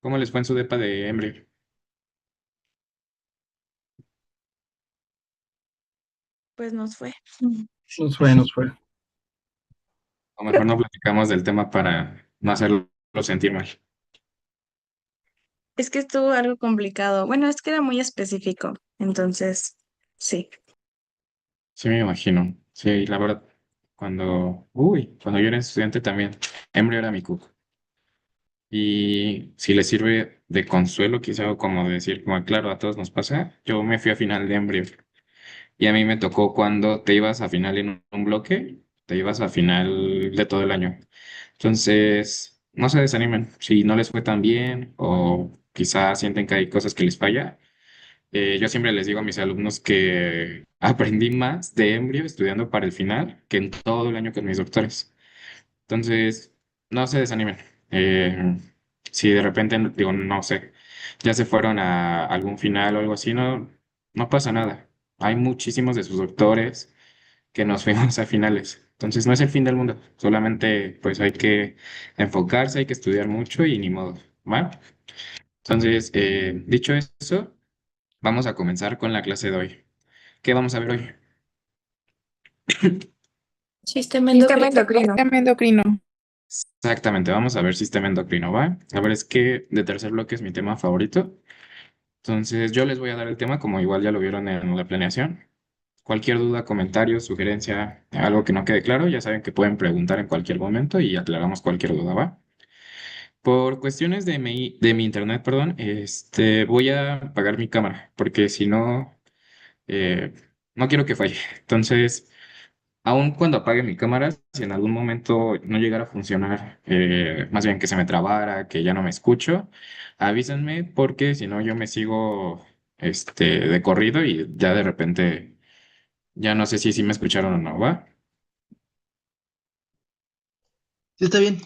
¿Cómo les fue en su depa de Embry? Pues nos fue. Nos fue, nos fue. O mejor no platicamos del tema para no hacerlo sentir mal. Es que estuvo algo complicado. Bueno, es que era muy específico. Entonces, sí. Sí, me imagino. Sí, la verdad, cuando yo era estudiante también, Embry era mi cook. Y si les sirve de consuelo, quizá o como decir, como claro, a todos nos pasa, yo me fui a final de Embry. Y a mí me tocó cuando te ibas a final en un bloque, te ibas a final de todo el año. Entonces, no se desanimen. Si no les fue tan bien o quizá sienten que hay cosas que les falla, yo siempre les digo a mis alumnos que aprendí más de embrio estudiando para el final que en todo el año con mis doctores. Entonces, no se desanimen. Eh, si de repente, digo, no sé, ya se fueron a algún final o algo así, no pasa nada. Hay muchísimos de sus doctores que nos fuimos a finales. Entonces, no es el fin del mundo. Solamente, pues, hay que enfocarse, hay que estudiar mucho y ni modo, ¿va? Entonces, dicho eso, vamos a comenzar con la clase de hoy. ¿Qué vamos a ver hoy? Sistema Sistema endocrino. endocrino. Sistema endocrino. Exactamente, vamos a ver sistema endocrino, ¿va? A ver, es que de tercer bloque es mi tema favorito. Entonces, yo les voy a dar el tema, como igual ya lo vieron en la planeación. Cualquier duda, comentario, sugerencia, algo que no quede claro, ya saben que pueden preguntar en cualquier momento y aclaramos cualquier duda, ¿va? Por cuestiones de mi internet, perdón, voy a apagar mi cámara, porque si no, eh, no quiero que falle. Entonces, aun cuando apague mi cámara, si en algún momento no llegara a funcionar, más bien que se me trabara, que ya no me escucho, avísenme porque si no yo me sigo de corrido y ya de repente ya no sé si me escucharon o no, ¿va? Sí, está bien.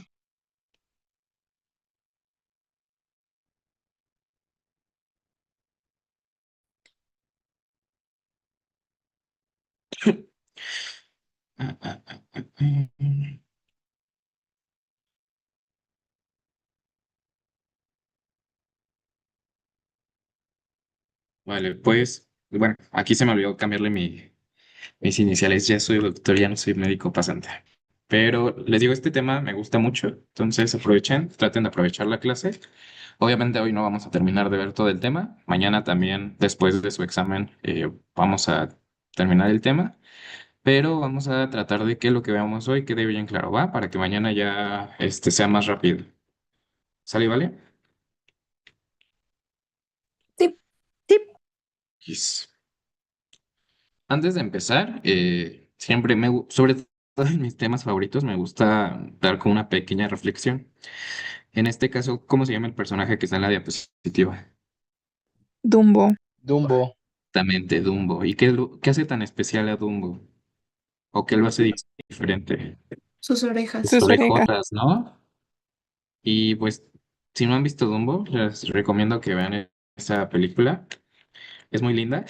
Ah, ah, ah, ah, ah. Vale, pues bueno, aquí se me olvidó cambiarle mis iniciales. Ya soy doctor, ya no soy médico pasante. Pero les digo, este tema me gusta mucho, entonces aprovechen, traten de aprovechar la clase. Obviamente hoy no vamos a terminar de ver todo el tema. Mañana también, después de su examen, vamos a terminar el tema. Pero vamos a tratar de que lo que veamos hoy quede bien claro, ¿va? Para que mañana ya sea más rápido. ¿Sale, y vale? Tip, tip. Yes. Antes de empezar, siempre sobre todo en mis temas favoritos, me gusta dar como una pequeña reflexión. En este caso, ¿cómo se llama el personaje que está en la diapositiva? Dumbo. Dumbo. Exactamente, Dumbo. ¿Y qué hace tan especial a Dumbo? ¿O qué lo hace diferente? Sus Sus orejas. Sus orejas. orejotas, ¿no? Y pues, si no han visto Dumbo, les recomiendo que vean esa película. Es muy linda.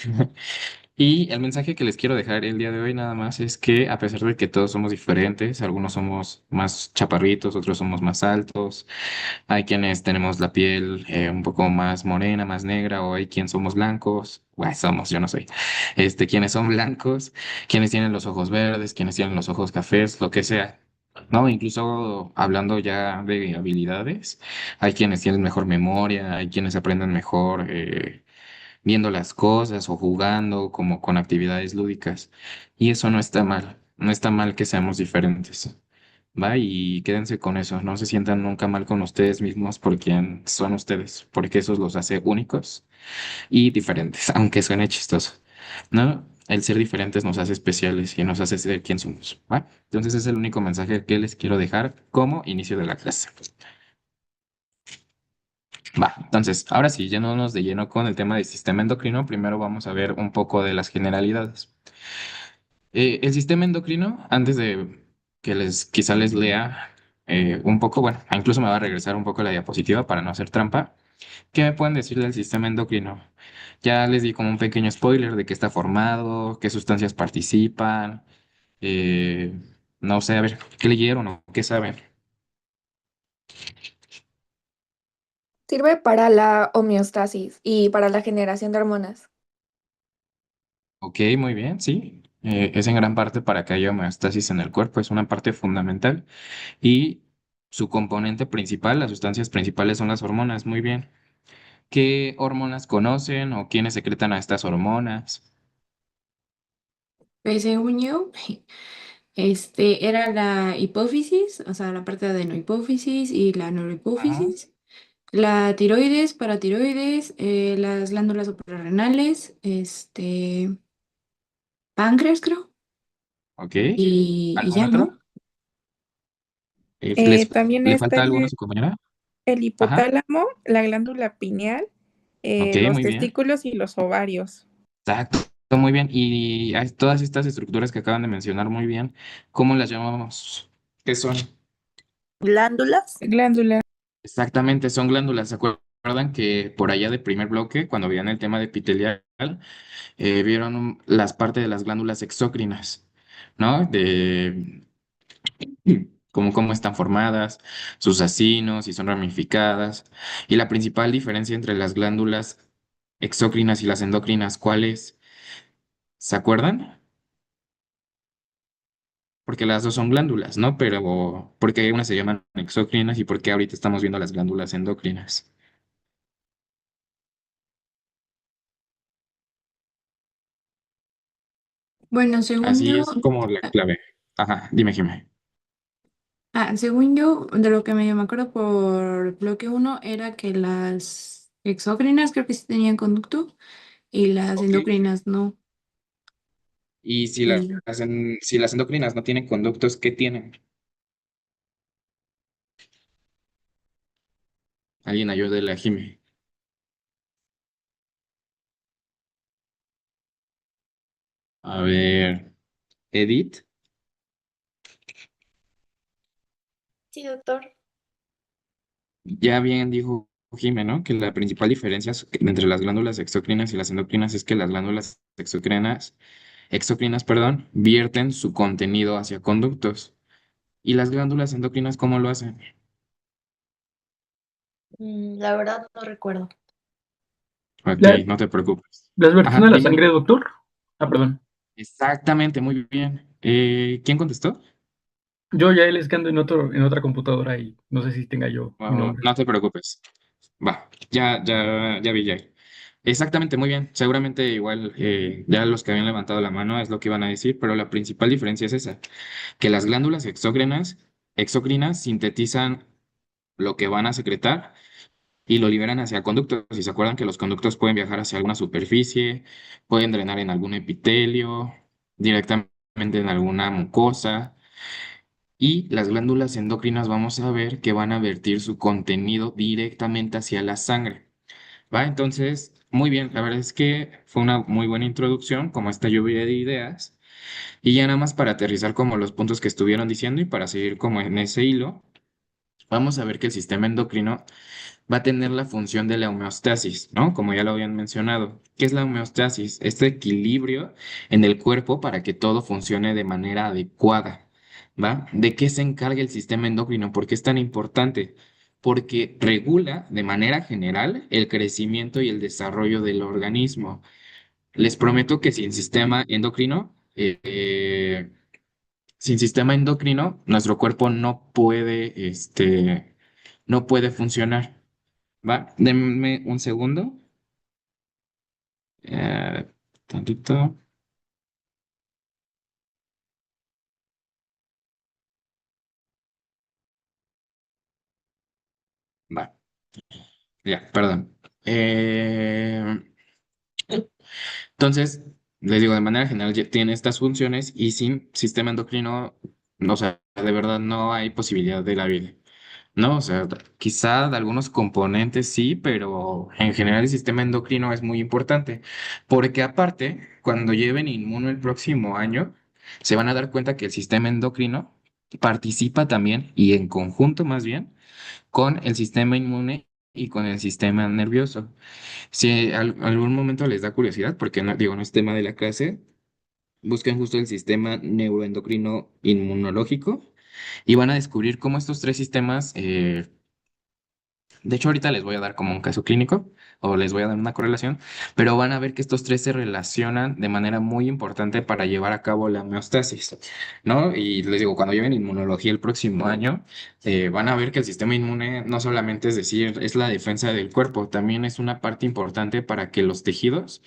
Y el mensaje que les quiero dejar el día de hoy nada más es que a pesar de que todos somos diferentes, algunos somos más chaparritos, otros somos más altos, hay quienes tenemos la piel un poco más morena, más negra, o hay quienes somos blancos, bueno, somos, yo no soy, quienes son blancos, quienes tienen los ojos verdes, quienes tienen los ojos cafés, lo que sea. No, incluso hablando ya de habilidades, hay quienes tienen mejor memoria, hay quienes aprenden mejor viendo las cosas o jugando como con actividades lúdicas. Y eso no está mal, no está mal que seamos diferentes. Va y quédense con eso, no se sientan nunca mal con ustedes mismos por quien son ustedes, porque eso los hace únicos y diferentes, aunque suene chistoso, ¿no? El ser diferentes nos hace especiales y nos hace ser quien somos, ¿va? Entonces es el único mensaje que les quiero dejar como inicio de la clase. Va, entonces, ahora sí, yéndonos de lleno con el tema del sistema endocrino, primero vamos a ver un poco de las generalidades. El sistema endocrino, antes de que quizá les lea un poco, bueno, incluso me va a regresar un poco la diapositiva para no hacer trampa. ¿Qué me pueden decir del sistema endocrino? Ya les di como un pequeño spoiler de qué está formado, qué sustancias participan, eh, no sé, a ver, ¿qué leyeron o qué saben? Sirve para la homeostasis y para la generación de hormonas. Ok, muy bien, sí. Es en gran parte para que haya homeostasis en el cuerpo, es una parte fundamental. Y su componente principal, las sustancias principales son las hormonas, muy bien. ¿Qué hormonas conocen o quiénes secretan a estas hormonas? Pues según yo, era la hipófisis, o sea, la parte de adenohipófisis y la Ajá. neurohipófisis, la tiroides, paratiroides, las glándulas suprarrenales, páncreas, creo, Ok. y ¿Algún ya, otro? ¿no? ¿Les, También le está falta alguno a su compañera? el Ajá. hipotálamo, la glándula pineal, Ok, los muy bien. testículos y los ovarios. Exacto, muy bien. Y a todas estas estructuras que acaban de mencionar muy bien, ¿cómo las llamamos? ¿Qué son? Glándulas. Glándula. Exactamente, son glándulas. ¿Se acuerdan que por allá de primer bloque, cuando veían el tema de epitelial, vieron las partes de las glándulas exócrinas, ¿no? De cómo están formadas, sus acinos, si son ramificadas. Y la principal diferencia entre las glándulas exócrinas y las endocrinas, ¿cuál es? ¿Se acuerdan? Porque las dos son glándulas, ¿no? Pero ¿por qué unas se llaman exócrinas y por qué ahorita estamos viendo las glándulas endocrinas? Bueno, según Así yo, es como la clave. Ajá, dime, Jimé. según yo, de lo que me acuerdo por bloque uno era que las exócrinas creo que sí tenían conducto y las Ok. endocrinas no. Y si Y si las endocrinas no tienen conductos, ¿qué tienen? Alguien ayúdele a Jimé. A ver, Edith. Sí, doctor. Ya bien dijo Jimé, ¿no? Que la principal diferencia entre las glándulas exócrinas y las endocrinas es que las glándulas exócrinas, perdón, vierten su contenido hacia conductos. ¿Y las glándulas endocrinas cómo lo hacen? La verdad no recuerdo. Ok, ¿La, no te preocupes. las vertiendo Ajá, a la dime. sangre, doctor? Ah, perdón. Exactamente, muy bien. ¿Quién contestó? Yo ya les ando en otra computadora y no sé si tenga yo mi Ah, nombre. no te preocupes. Va, ya vi ya. Exactamente, muy bien. Seguramente igual ya los que habían levantado la mano es lo que iban a decir, pero la principal diferencia es esa, que las glándulas exócrinas sintetizan lo que van a secretar y lo liberan hacia conductos. Si se acuerdan que los conductos pueden viajar hacia alguna superficie, pueden drenar en algún epitelio, directamente en alguna mucosa. Y las glándulas endocrinas vamos a ver que van a vertir su contenido directamente hacia la sangre. ¿Va? Entonces, muy bien, la verdad es que fue una muy buena introducción, como esta lluvia de ideas. Y ya nada más para aterrizar como los puntos que estuvieron diciendo y para seguir como en ese hilo, vamos a ver que el sistema endocrino va a tener la función de la homeostasis, ¿no? Como ya lo habían mencionado. ¿Qué es la homeostasis? Este equilibrio en el cuerpo para que todo funcione de manera adecuada, ¿va? ¿De qué se encarga el sistema endocrino? ¿Por qué es tan importante? Porque regula de manera general el crecimiento y el desarrollo del organismo. Les prometo que sin sistema endocrino, nuestro cuerpo no puede funcionar. Va, denme un segundo. Eh, tantito. Va, ya, perdón. Entonces, les digo, de manera general ya tiene estas funciones y sin sistema endocrino, o sea, de verdad no hay posibilidad de la vida. No, o sea, quizá de algunos componentes sí, pero en general el sistema endocrino es muy importante, porque aparte, cuando lleven inmuno el próximo año, se van a dar cuenta que el sistema endocrino participa también, y en conjunto más bien, con el sistema inmune y con el sistema nervioso. Si algún momento les da curiosidad, porque no, digo, no es tema de la clase, busquen justo el sistema neuroendocrino inmunológico y van a descubrir cómo estos tres sistemas De hecho, ahorita les voy a dar como un caso clínico o les voy a dar una correlación, pero van a ver que estos tres se relacionan de manera muy importante para llevar a cabo la homeostasis, ¿no? Y les digo, cuando lleven inmunología el próximo año, van a ver que el sistema inmune no solamente es decir, es la defensa del cuerpo, también es una parte importante para que los tejidos,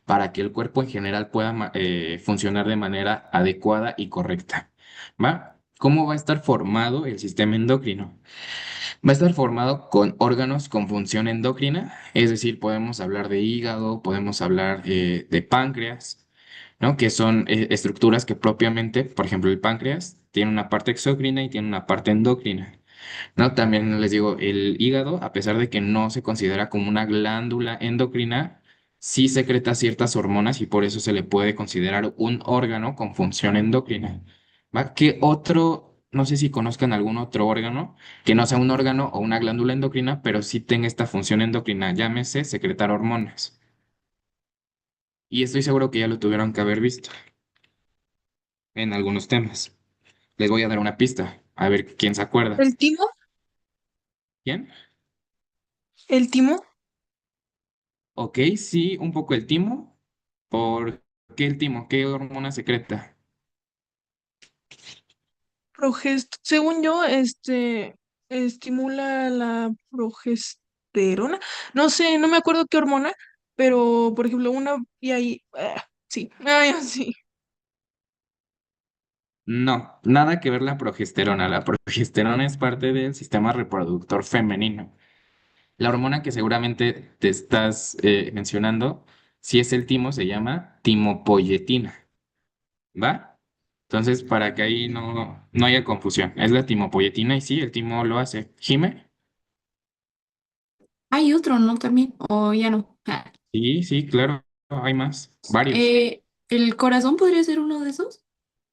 para que el cuerpo en general pueda funcionar de manera adecuada y correcta, ¿va? ¿Cómo va a estar formado el sistema endocrino? Va a estar formado con órganos con función endocrina, es decir, podemos hablar de hígado, podemos hablar de páncreas, ¿no? Que son estructuras que propiamente, por ejemplo, el páncreas tiene una parte exócrina y tiene una parte endocrina, ¿no? También les digo, el hígado, a pesar de que no se considera como una glándula endocrina, sí secreta ciertas hormonas y por eso se le puede considerar un órgano con función endocrina. ¿Va? ¿Qué otro, no sé si conozcan algún otro órgano que no sea un órgano o una glándula endocrina, pero sí tenga esta función endocrina, llámese secretar hormonas? Y estoy seguro que ya lo tuvieron que haber visto en algunos temas. Les voy a dar una pista, a ver quién se acuerda. ¿El timo? ¿Quién? ¿El timo? Ok, sí, un poco el timo. ¿Por qué el timo? ¿Qué hormona secreta? Según yo, estimula la progesterona. No sé, no me acuerdo qué hormona, pero por ejemplo, una y ahí, sí, ay, sí. No, nada que ver la progesterona. La progesterona es parte del sistema reproductor femenino. La hormona que seguramente te estás mencionando, si es el timo, se llama timopoyetina, ¿va? Entonces, para que ahí no haya confusión, es la timopoyetina y sí, el timo lo hace. ¿Jime? Hay otro, ¿no? También, o ya no. Ah. Sí, sí, claro, hay más, varios. ¿El corazón podría ser uno de esos?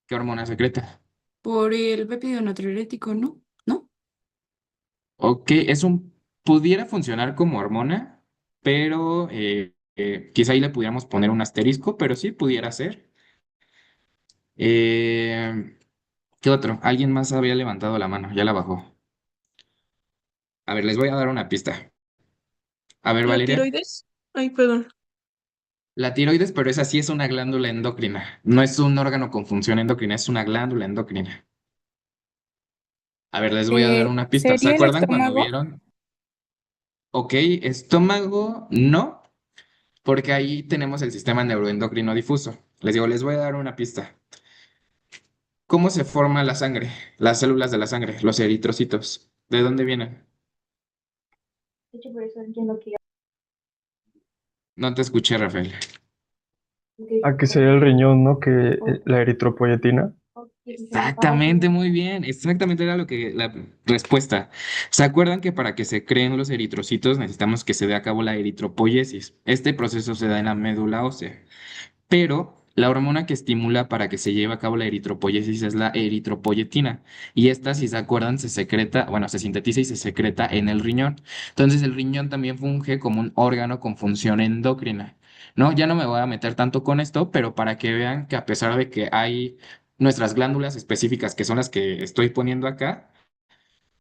¿Qué hormona secreta? Por el péptido natriurético, ¿no? ¿No? Ok, pudiera funcionar como hormona, pero quizá ahí le pudiéramos poner un asterisco, pero sí pudiera ser. ¿Qué otro? Alguien más había levantado la mano, ya la bajó. A ver, les voy a dar una pista. A ver, ¿La Valeria, tiroides? Ay, perdón. la tiroides, pero esa sí es una glándula endocrina. No es un órgano con función endocrina, es una glándula endocrina. A ver, les voy a dar una pista. ¿Se ¿Sería el acuerdan cuando estómago? vieron? Ok, estómago, no. Porque ahí tenemos el sistema neuroendocrino difuso. Les digo, les voy a dar una pista. ¿Cómo se forma la sangre? Las células de la sangre, los eritrocitos. ¿De dónde vienen? No te escuché, Rafael. ¿A qué sería el riñón, no? Que la eritropoyetina. Exactamente, muy bien. Exactamente era lo que la respuesta. ¿Se acuerdan que para que se creen los eritrocitos necesitamos que se dé a cabo la eritropoyesis? Este proceso se da en la médula ósea. Pero la hormona que estimula para que se lleve a cabo la eritropoyesis es la eritropoyetina. Y esta, si se acuerdan, se secreta, bueno, se sintetiza y se secreta en el riñón. Entonces, el riñón también funge como un órgano con función endocrina. No, ya no me voy a meter tanto con esto, pero para que vean que a pesar de que hay nuestras glándulas específicas, que son las que estoy poniendo acá,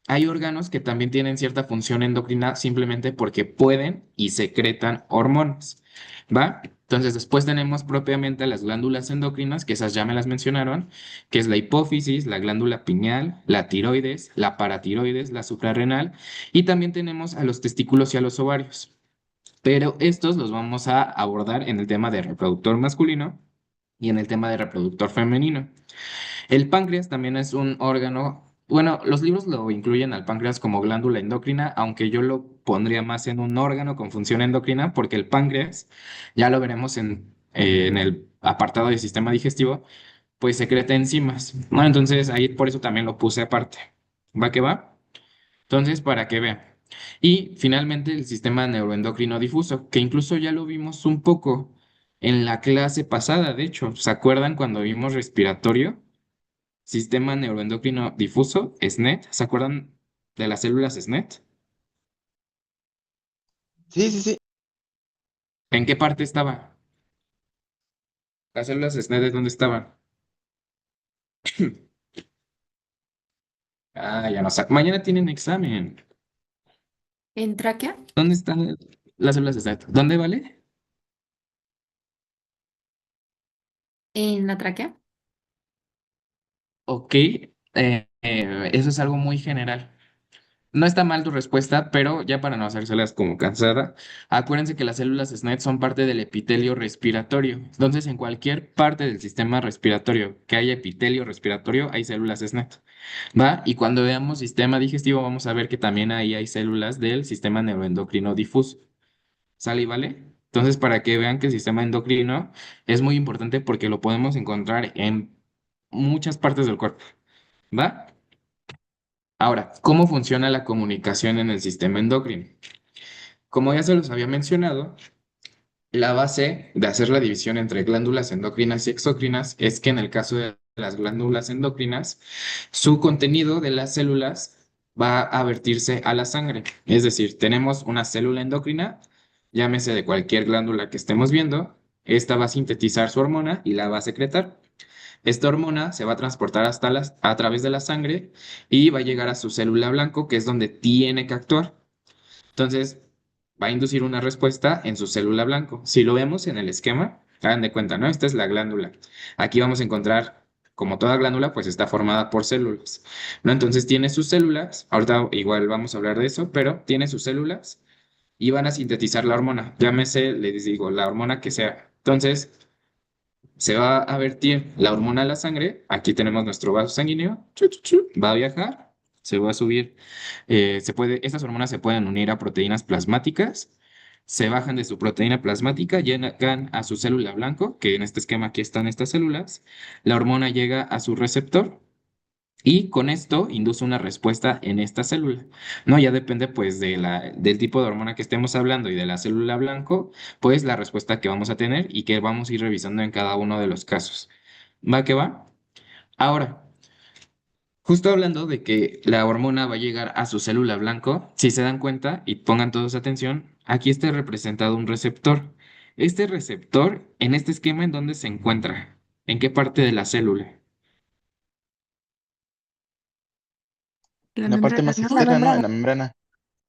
hay órganos que también tienen cierta función endocrina simplemente porque pueden y secretan hormonas, ¿va? Entonces después tenemos propiamente las glándulas endocrinas, que esas ya me las mencionaron, que es la hipófisis, la glándula pineal, la tiroides, la paratiroides, la suprarrenal, y también tenemos a los testículos y a los ovarios. Pero estos los vamos a abordar en el tema de reproductor masculino y en el tema de reproductor femenino. El páncreas también es un órgano, bueno, los libros lo incluyen al páncreas como glándula endocrina, aunque yo lo pondría más en un órgano con función endocrina, porque el páncreas, ya lo veremos en el apartado de sistema digestivo, pues secreta enzimas, ¿no? Entonces ahí por eso también lo puse aparte. ¿Va que va? Entonces, para que vean. Y finalmente el sistema neuroendocrino difuso, que incluso ya lo vimos un poco en la clase pasada, de hecho, ¿se acuerdan cuando vimos respiratorio? Sistema neuroendocrino difuso, SNET. ¿Se acuerdan de las células SNET? Sí, sí, sí. ¿En qué parte estaba? Las células SNET, ¿de dónde estaban? Ah, ya no sé. Mañana tienen examen. ¿En tráquea? ¿Dónde están las células de SNET? ¿Dónde vale? ¿En la tráquea? Ok, eso es algo muy general. No está mal tu respuesta, pero ya para no hacérselas como cansada, acuérdense que las células SNET son parte del epitelio respiratorio. Entonces, en cualquier parte del sistema respiratorio que haya epitelio respiratorio, hay células SNET. ¿Va? Y cuando veamos sistema digestivo, vamos a ver que también ahí hay células del sistema neuroendocrino difuso. ¿Sale y vale? Entonces, para que vean que el sistema endocrino es muy importante porque lo podemos encontrar en muchas partes del cuerpo. ¿Va? Ahora, ¿cómo funciona la comunicación en el sistema endocrino? Como ya se los había mencionado, la base de hacer la división entre glándulas endocrinas y exócrinas es que en el caso de las glándulas endocrinas, su contenido de las células va a vertirse a la sangre. Es decir, tenemos una célula endocrina, llámese de cualquier glándula que estemos viendo, esta va a sintetizar su hormona y la va a secretar. Esta hormona se va a transportar a través de la sangre y va a llegar a su célula blanco, que es donde tiene que actuar. Entonces, va a inducir una respuesta en su célula blanco. Si lo vemos en el esquema, hagan de cuenta, ¿no? Esta es la glándula. Aquí vamos a encontrar, como toda glándula, pues está formada por células, ¿no? Entonces tiene sus células, ahorita igual vamos a hablar de eso, pero tiene sus células y van a sintetizar la hormona. Llámese, les digo, la hormona que sea. Entonces, se va a vertir la hormona a la sangre. Aquí tenemos nuestro vaso sanguíneo. Va a viajar, se va a subir. Estas hormonas se pueden unir a proteínas plasmáticas. Se bajan de su proteína plasmática, llegan a su célula blanco, que en este esquema aquí están estas células. La hormona llega a su receptor y con esto induce una respuesta en esta célula. No, ya depende pues del tipo de hormona que estemos hablando y de la célula blanco, pues la respuesta que vamos a tener y que vamos a ir revisando en cada uno de los casos. ¿Va que va? Ahora, justo hablando de que la hormona va a llegar a su célula blanco, si se dan cuenta y pongan todos atención, aquí está representado un receptor. Este receptor, en este esquema, ¿en dónde se encuentra? ¿En qué parte de la célula? La En la parte membrana, más ¿no? La externa, ¿no? En membrana. la membrana.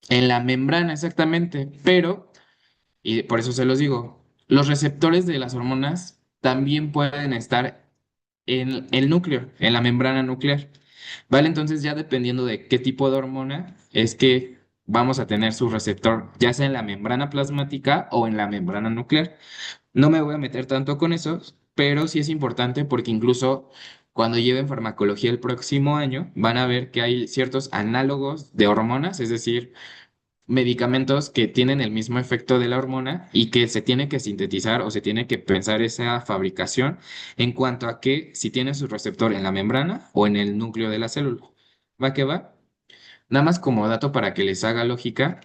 En la membrana, exactamente, pero, y por eso se los digo, los receptores de las hormonas también pueden estar en el núcleo, en la membrana nuclear, ¿vale? Entonces ya dependiendo de qué tipo de hormona es que vamos a tener su receptor, ya sea en la membrana plasmática o en la membrana nuclear. No me voy a meter tanto con eso, pero sí es importante porque incluso cuando lleven farmacología el próximo año, van a ver que hay ciertos análogos de hormonas, es decir, medicamentos que tienen el mismo efecto de la hormona y que se tiene que sintetizar o se tiene que pensar esa fabricación en cuanto a que si tiene su receptor en la membrana o en el núcleo de la célula. ¿Va que va? Nada más como dato para que les haga lógica,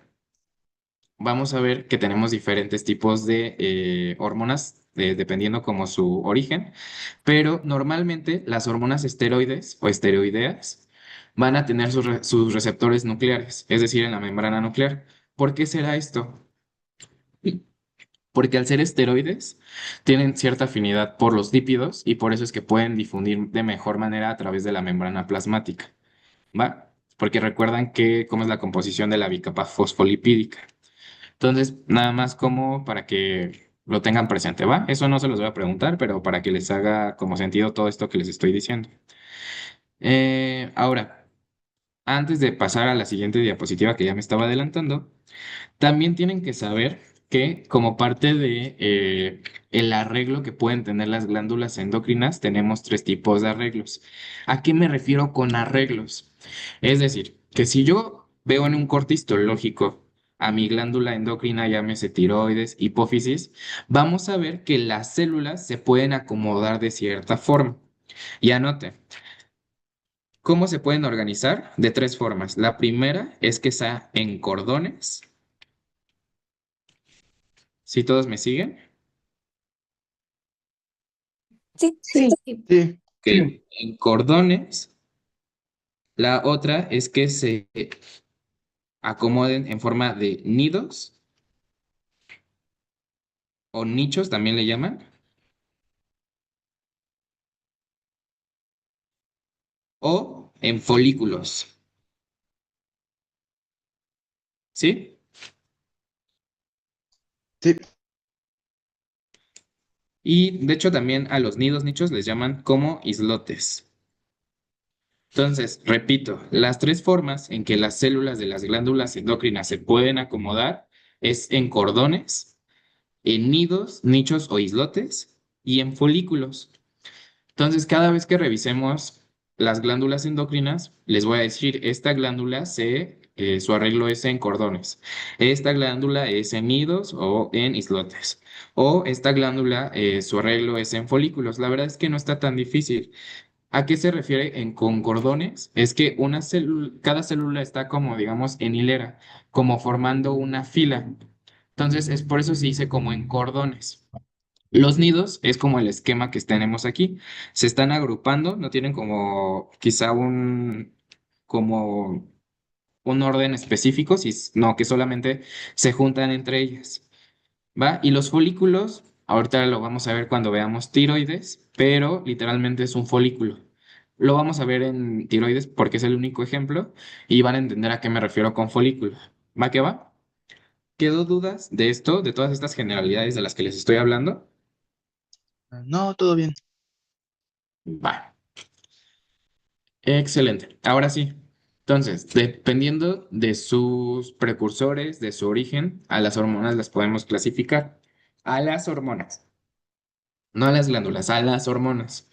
vamos a ver que tenemos diferentes tipos de hormonas dependiendo como su origen, pero normalmente las hormonas esteroides o esteroideas van a tener sus receptores nucleares, es decir, en la membrana nuclear. ¿Por qué será esto? Porque al ser esteroides tienen cierta afinidad por los lípidos y por eso es que pueden difundir de mejor manera a través de la membrana plasmática, ¿va? Porque recuerdan que cómo es la composición de la bicapa fosfolipídica. Entonces, nada más como para que lo tengan presente, ¿va? Eso no se los voy a preguntar, pero para que les haga como sentido todo esto que les estoy diciendo. Ahora, antes de pasar a la siguiente diapositiva que ya me estaba adelantando, también tienen que saber que como parte de el arreglo que pueden tener las glándulas endocrinas, tenemos tres tipos de arreglos. ¿A qué me refiero con arreglos? Es decir, que si yo veo en un corte histológico a mi glándula endocrina, llámese tiroides, hipófisis, vamos a ver que las células se pueden acomodar de cierta forma. Y anote, ¿cómo se pueden organizar? De tres formas. La primera es que sea en cordones. ¿Si todos me siguen? Sí, Sí. Sí. Sí, Que en cordones. La otra es que se acomoden en forma de nidos o nichos, también le llaman, o en folículos. ¿Sí? Sí, Y de hecho también a los nidos nichos les llaman como islotes. Entonces, repito, las tres formas en que las células de las glándulas endocrinas se pueden acomodar es en cordones, en nidos, nichos o islotes y en folículos. Entonces, cada vez que revisemos las glándulas endocrinas, les voy a decir, esta glándula su arreglo es en cordones, esta glándula es en nidos o en islotes, o esta glándula, su arreglo es en folículos. La verdad es que no está tan difícil. ¿A qué se refiere en con cordones? Es que cada célula está como, digamos, en hilera, como formando una fila. Entonces, es por eso se dice como en cordones. Los nidos es como el esquema que tenemos aquí. Se están agrupando, no tienen como quizá como un orden específico, no, que solamente se juntan entre ellas. ¿Va? Y los folículos, ahorita lo vamos a ver cuando veamos tiroides, pero literalmente es un folículo. Lo vamos a ver en tiroides porque es el único ejemplo y van a entender a qué me refiero con folículo. ¿Va que va? ¿Quedó dudas de esto, de todas estas generalidades de las que les estoy hablando? no, todo bien. Va. Excelente. Ahora sí. Entonces, dependiendo de sus precursores, de su origen, a las hormonas las podemos clasificar. A las hormonas, no a las glándulas, a las hormonas.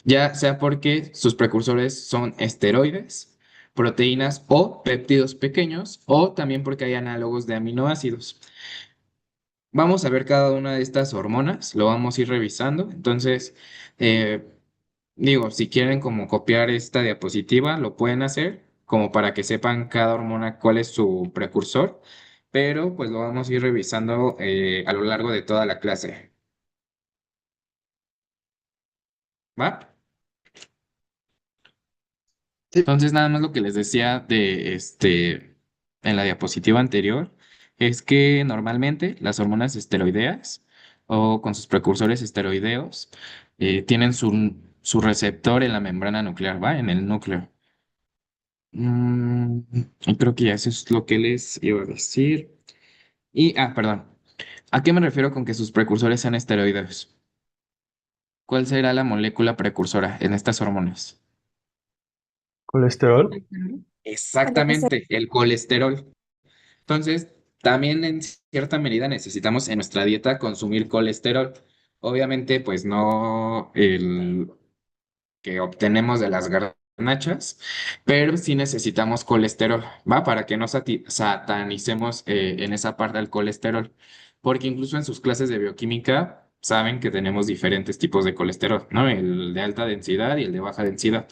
Ya sea porque sus precursores son esteroides, proteínas o péptidos pequeños, o también porque hay análogos de aminoácidos. Vamos a ver cada una de estas hormonas, lo vamos a ir revisando. Entonces, eh, digo, si quieren como copiar esta diapositiva, lo pueden hacer, como para que sepan cada hormona cuál es su precursor, pero pues lo vamos a ir revisando a lo largo de toda la clase. ¿Va? Sí, Entonces, nada más lo que les decía de en la diapositiva anterior es que normalmente las hormonas esteroideas o con sus precursores esteroideos tienen su receptor en la membrana nuclear, ¿va? En el núcleo. Y creo que ya eso es lo que les iba a decir. Perdón. ¿A qué me refiero con que sus precursores sean esteroideos? ¿Cuál será la molécula precursora en estas hormonas? Colesterol. Exactamente, el colesterol. Entonces, también en cierta medida necesitamos en nuestra dieta consumir colesterol. Obviamente, pues no el que obtenemos de las garnachas, pero sí necesitamos colesterol, ¿va? Para que no satanicemos en esa parte del colesterol. Porque incluso en sus clases de bioquímica saben que tenemos diferentes tipos de colesterol, ¿no? El de alta densidad y el de baja densidad.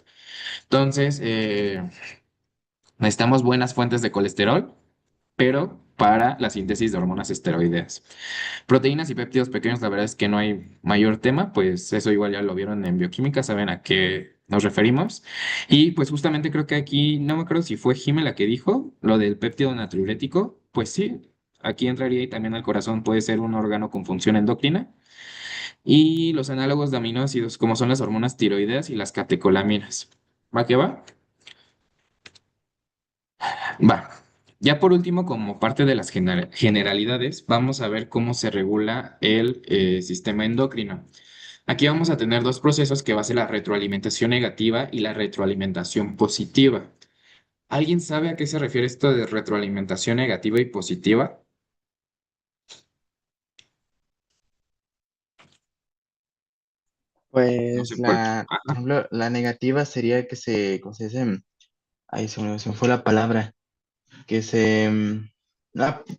Entonces, necesitamos buenas fuentes de colesterol, pero para la síntesis de hormonas esteroideas. Proteínas y péptidos pequeños, la verdad es que no hay mayor tema, pues eso igual ya lo vieron en bioquímica, saben a qué nos referimos. Y pues justamente creo que aquí, no me acuerdo si fue Jime la que dijo lo del péptido natriurético, pues sí, aquí entraría y también el corazón puede ser un órgano con función endocrina. Y los análogos de aminoácidos, como son las hormonas tiroideas y las catecolaminas. ¿Va que va? Va. Ya por último, como parte de las generalidades, vamos a ver cómo se regula el sistema endocrino. Aquí vamos a tener dos procesos que va a ser la retroalimentación negativa y la retroalimentación positiva. ¿Alguien sabe a qué se refiere esto de retroalimentación negativa y positiva? No sé pues por qué. por ejemplo, la negativa sería que ¿cómo se dice? Ahí se me fue la palabra, que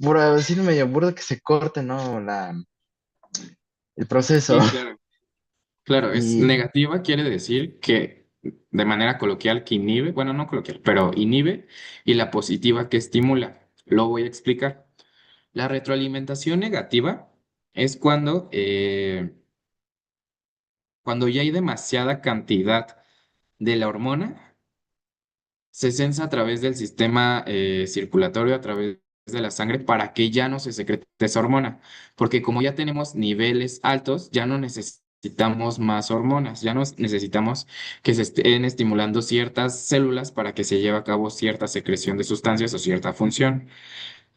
por decir medio burdo, que se corte, ¿no? El proceso. Sí, claro. Claro, es Y negativa, quiere decir que de manera coloquial que inhibe, bueno, no coloquial, pero inhibe, y la positiva que estimula. Lo voy a explicar. La retroalimentación negativa es cuando ya hay demasiada cantidad de la hormona, se sensa a través del sistema circulatorio, a través de la sangre, para que ya no se secrete esa hormona. Porque como ya tenemos niveles altos, ya no necesitamos más hormonas, ya no necesitamos que se estén estimulando ciertas células para que se lleve a cabo cierta secreción de sustancias o cierta función.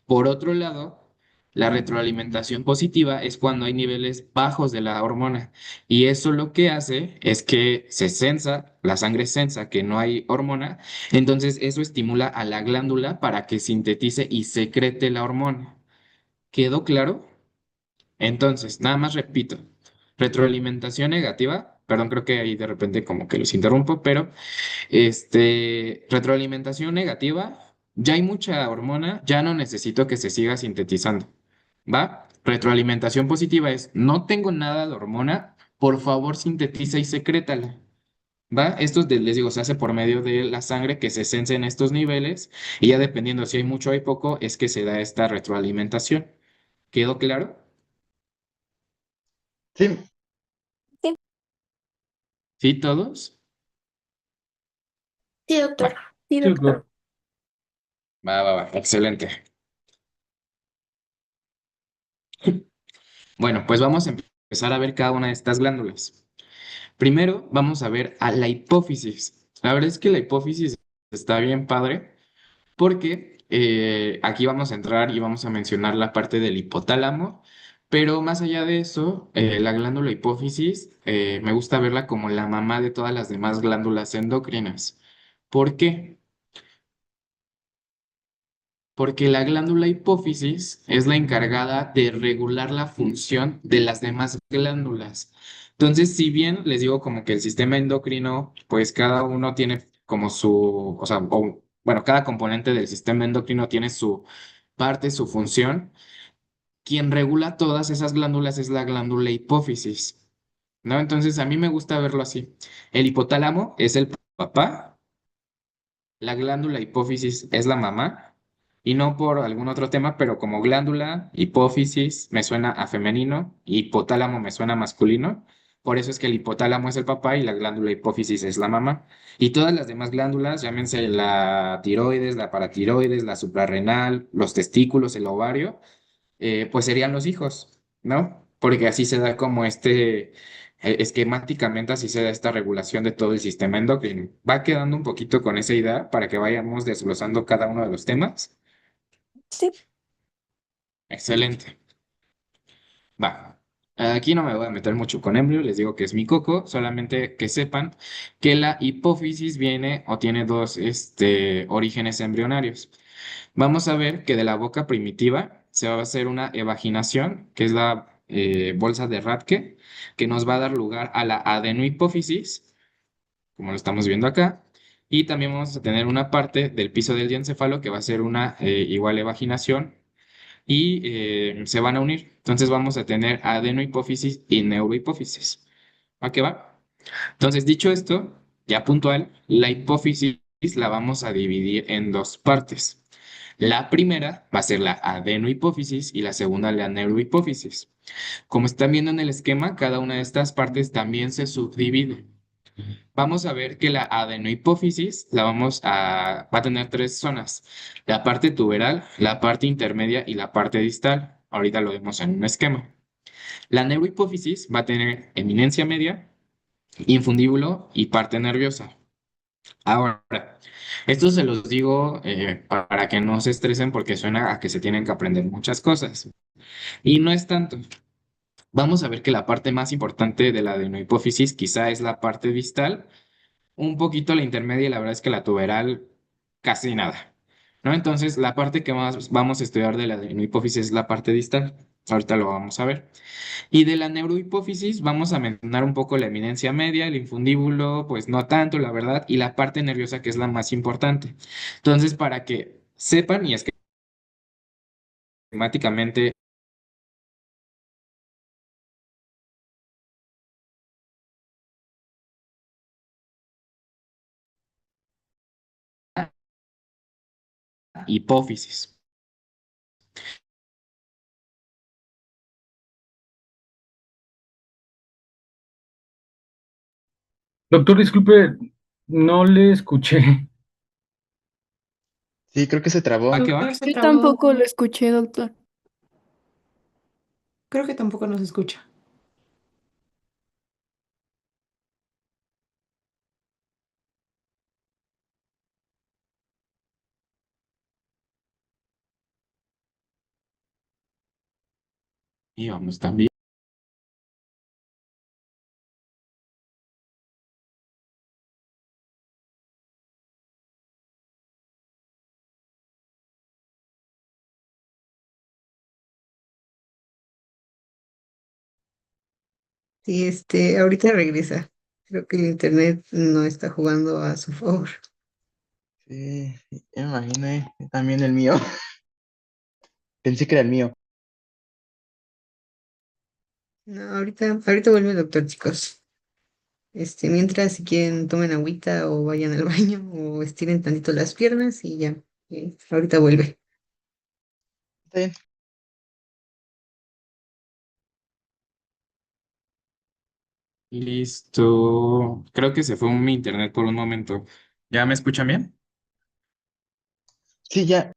Por otro lado, La retroalimentación positiva es cuando hay niveles bajos de la hormona y eso lo que hace es que se sensa, la sangre sensa que no hay hormona, entonces eso estimula a la glándula para que sintetice y secrete la hormona. ¿Quedó claro? Entonces, nada más repito, retroalimentación negativa, perdón, creo que ahí de repente como que los interrumpo, pero retroalimentación negativa, ya hay mucha hormona, ya no necesito que se siga sintetizando, ¿va? Retroalimentación positiva es, no tengo nada de hormona, por favor sintetiza y secrétala, ¿va? Les digo, se hace por medio de la sangre que se sense en estos niveles y ya dependiendo si hay mucho o hay poco, es que se da esta retroalimentación. ¿Quedó claro? Sí, Sí, ¿Sí, todos? sí, doctor. Va, Sí, Sí, doctor. doctor. va, excelente. Bueno, pues vamos a empezar a ver cada una de estas glándulas. Primero vamos a ver a la hipófisis. La verdad es que la hipófisis está bien padre porque aquí vamos a entrar y vamos a mencionar la parte del hipotálamo, pero más allá de eso, la glándula hipófisis me gusta verla como la mamá de todas las demás glándulas endocrinas. ¿Por qué? Porque la glándula hipófisis es la encargada de regular la función de las demás glándulas. Entonces, si bien les digo como que el sistema endocrino, pues cada uno tiene como su, o sea, bueno, cada componente del sistema endocrino tiene su parte, su función. Quien regula todas esas glándulas es la glándula hipófisis, ¿no? Entonces, a mí me gusta verlo así. El hipotálamo es el papá, la glándula hipófisis es la mamá, y no por algún otro tema, pero como glándula, hipófisis me suena a femenino, hipotálamo me suena a masculino, por eso es que el hipotálamo es el papá y la glándula hipófisis es la mamá. Y todas las demás glándulas, llámense la tiroides, la paratiroides, la suprarrenal, los testículos, el ovario, pues serían los hijos, ¿no? Porque así se da como esquemáticamente así se da esta regulación de todo el sistema endocrino. Va quedando un poquito con esa idea para que vayamos desglosando cada uno de los temas. Sí. Excelente. Va. Aquí no me voy a meter mucho con embryo, les digo que es mi coco, solamente que sepan que la hipófisis viene o tiene dos orígenes embrionarios. Vamos a ver que de la boca primitiva se va a hacer una evaginación, que es la bolsa de Rathke, que nos va a dar lugar a la adenohipófisis, como lo estamos viendo acá, y también vamos a tener una parte del piso del diencéfalo que va a ser una igual evaginación y se van a unir. Entonces vamos a tener adenohipófisis y neurohipófisis. ¿Va que va? Entonces, dicho esto, ya puntual, la hipófisis la vamos a dividir en dos partes. La primera va a ser la adenohipófisis y la segunda la neurohipófisis. Como están viendo en el esquema, cada una de estas partes también se subdivide. Vamos a ver que la adenohipófisis va a tener tres zonas, la parte tuberal, la parte intermedia y la parte distal. Ahorita lo vemos en un esquema. La neurohipófisis va a tener eminencia media, infundíbulo y parte nerviosa. Ahora, esto se los digo para que no se estresen porque suena a que se tienen que aprender muchas cosas. Y no es tanto. Vamos a ver que la parte más importante de la adenohipófisis quizá es la parte distal, un poquito la intermedia y la verdad es que la tuberal casi nada, ¿no? Entonces, la parte que más vamos a estudiar de la adenohipófisis es la parte distal. Ahorita lo vamos a ver. Y de la neurohipófisis vamos a mencionar un poco la eminencia media, el infundíbulo, pues no tanto, la verdad, y la parte nerviosa que es la más importante. Entonces, para que sepan y esquemáticamente hipófisis. Doctor, disculpe, no le escuché. sí, creo que se trabó. ¿Va que va? Doctor, se Yo trabó. tampoco lo escuché, doctor. Creo que tampoco nos escucha. Y vamos también. Sí, ahorita regresa. Creo que el internet no está jugando a su favor. Sí, ya me imagino, también el mío. Pensé que era el mío. No, ahorita vuelve el doctor, chicos. Mientras si quieren tomen agüita o vayan al baño o estiren tantito las piernas y ya. Ahorita vuelve. Está bien. Y listo. Creo que se fue mi internet por un momento. ¿Ya me escuchan bien? Sí, ya.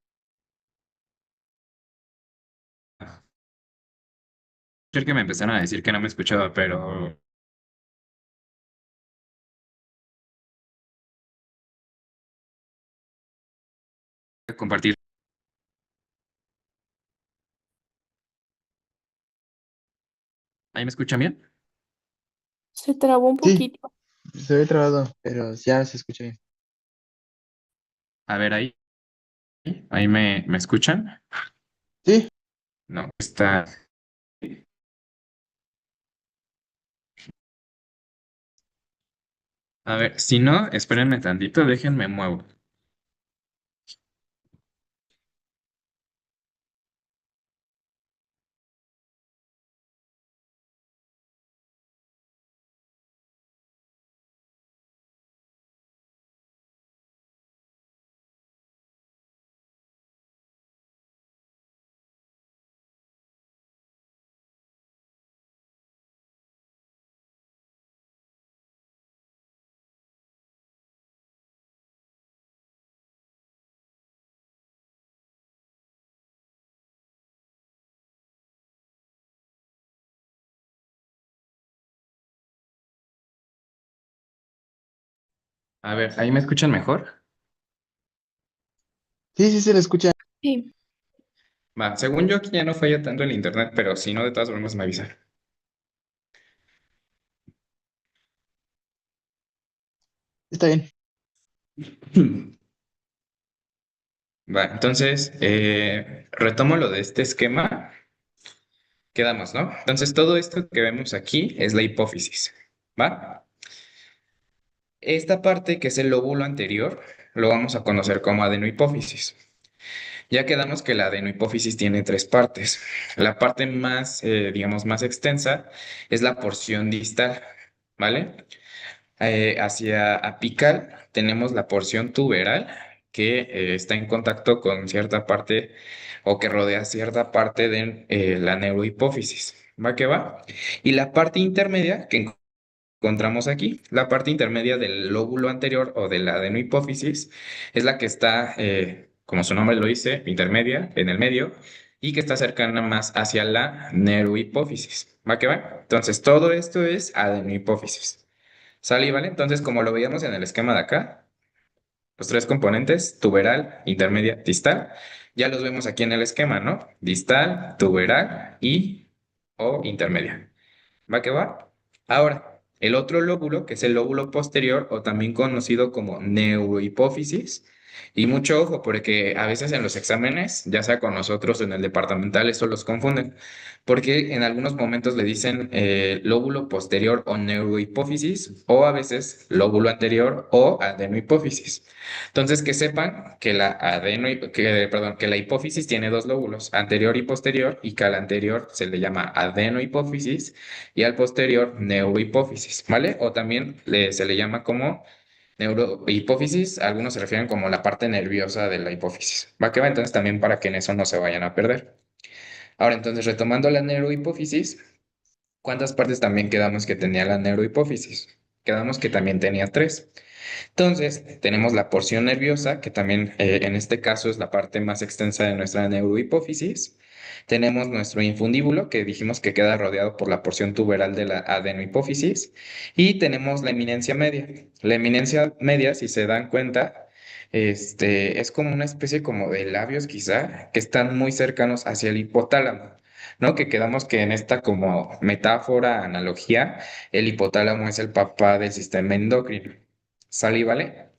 Ayer que me empezaron a decir que no me escuchaba, pero voy a compartir. ¿Ahí me escuchan bien? Se trabó un Sí, poquito. se ve trabado, pero ya se escucha bien. A ver, ahí me escuchan. Sí, No, está. A ver, si no, espérenme tantito, déjenme muevo. A ver, ¿ahí me escuchan mejor? sí, sí se le escucha. Sí. Va, según yo aquí ya no falla tanto el internet, pero si no, de todas formas me avisan. Está bien. Va, entonces, retomo lo de este esquema. Quedamos, ¿no? Entonces, todo esto que vemos aquí es la hipófisis, ¿va? Esta parte, que es el lóbulo anterior, lo vamos a conocer como adenohipófisis. Ya quedamos que la adenohipófisis tiene tres partes. La parte más, digamos, más extensa es la porción distal, ¿vale? Hacia apical tenemos la porción tuberal que está en contacto con cierta parte o que rodea cierta parte de la neurohipófisis. ¿Va que va? Y la parte intermedia que encontramos aquí, la parte intermedia del lóbulo anterior o de la adenohipófisis, es la que está, como su nombre lo dice, intermedia, en el medio, y que está cercana más hacia la neurohipófisis. ¿Va que va? Entonces, todo esto es adenohipófisis. ¿Sale y vale? Entonces, como lo veíamos en el esquema de acá, los tres componentes, tuberal, intermedia, distal, ya los vemos aquí en el esquema, ¿no? Distal, tuberal y o intermedia. ¿Va que va? Ahora, el otro lóbulo, que es el lóbulo posterior, o también conocido como neurohipófisis, y mucho ojo, porque a veces en los exámenes, ya sea con nosotros o en el departamental, eso los confunden, porque en algunos momentos le dicen lóbulo posterior o neurohipófisis, o a veces lóbulo anterior o adenohipófisis. Entonces, que sepan que perdón, que la hipófisis tiene dos lóbulos, anterior y posterior, y que al anterior se le llama adenohipófisis y al posterior neurohipófisis, ¿vale? O también se le llama como neurohipófisis, algunos se refieren como la parte nerviosa de la hipófisis. ¿Va que va? Entonces también para que en eso no se vayan a perder. Ahora, entonces, retomando la neurohipófisis, ¿cuántas partes también quedamos que tenía la neurohipófisis? Quedamos que también tenía tres. Entonces, tenemos la porción nerviosa, que también en este caso es la parte más extensa de nuestra neurohipófisis. Tenemos nuestro infundíbulo, que dijimos que queda rodeado por la porción tuberal de la adenohipófisis. Y tenemos la eminencia media. La eminencia media, si se dan cuenta, es como una especie como de labios quizá, que están muy cercanos hacia el hipotálamo. ¿no? Que quedamos que en esta como metáfora, analogía, el hipotálamo es el papá del sistema endocrino. ¿Sale y vale?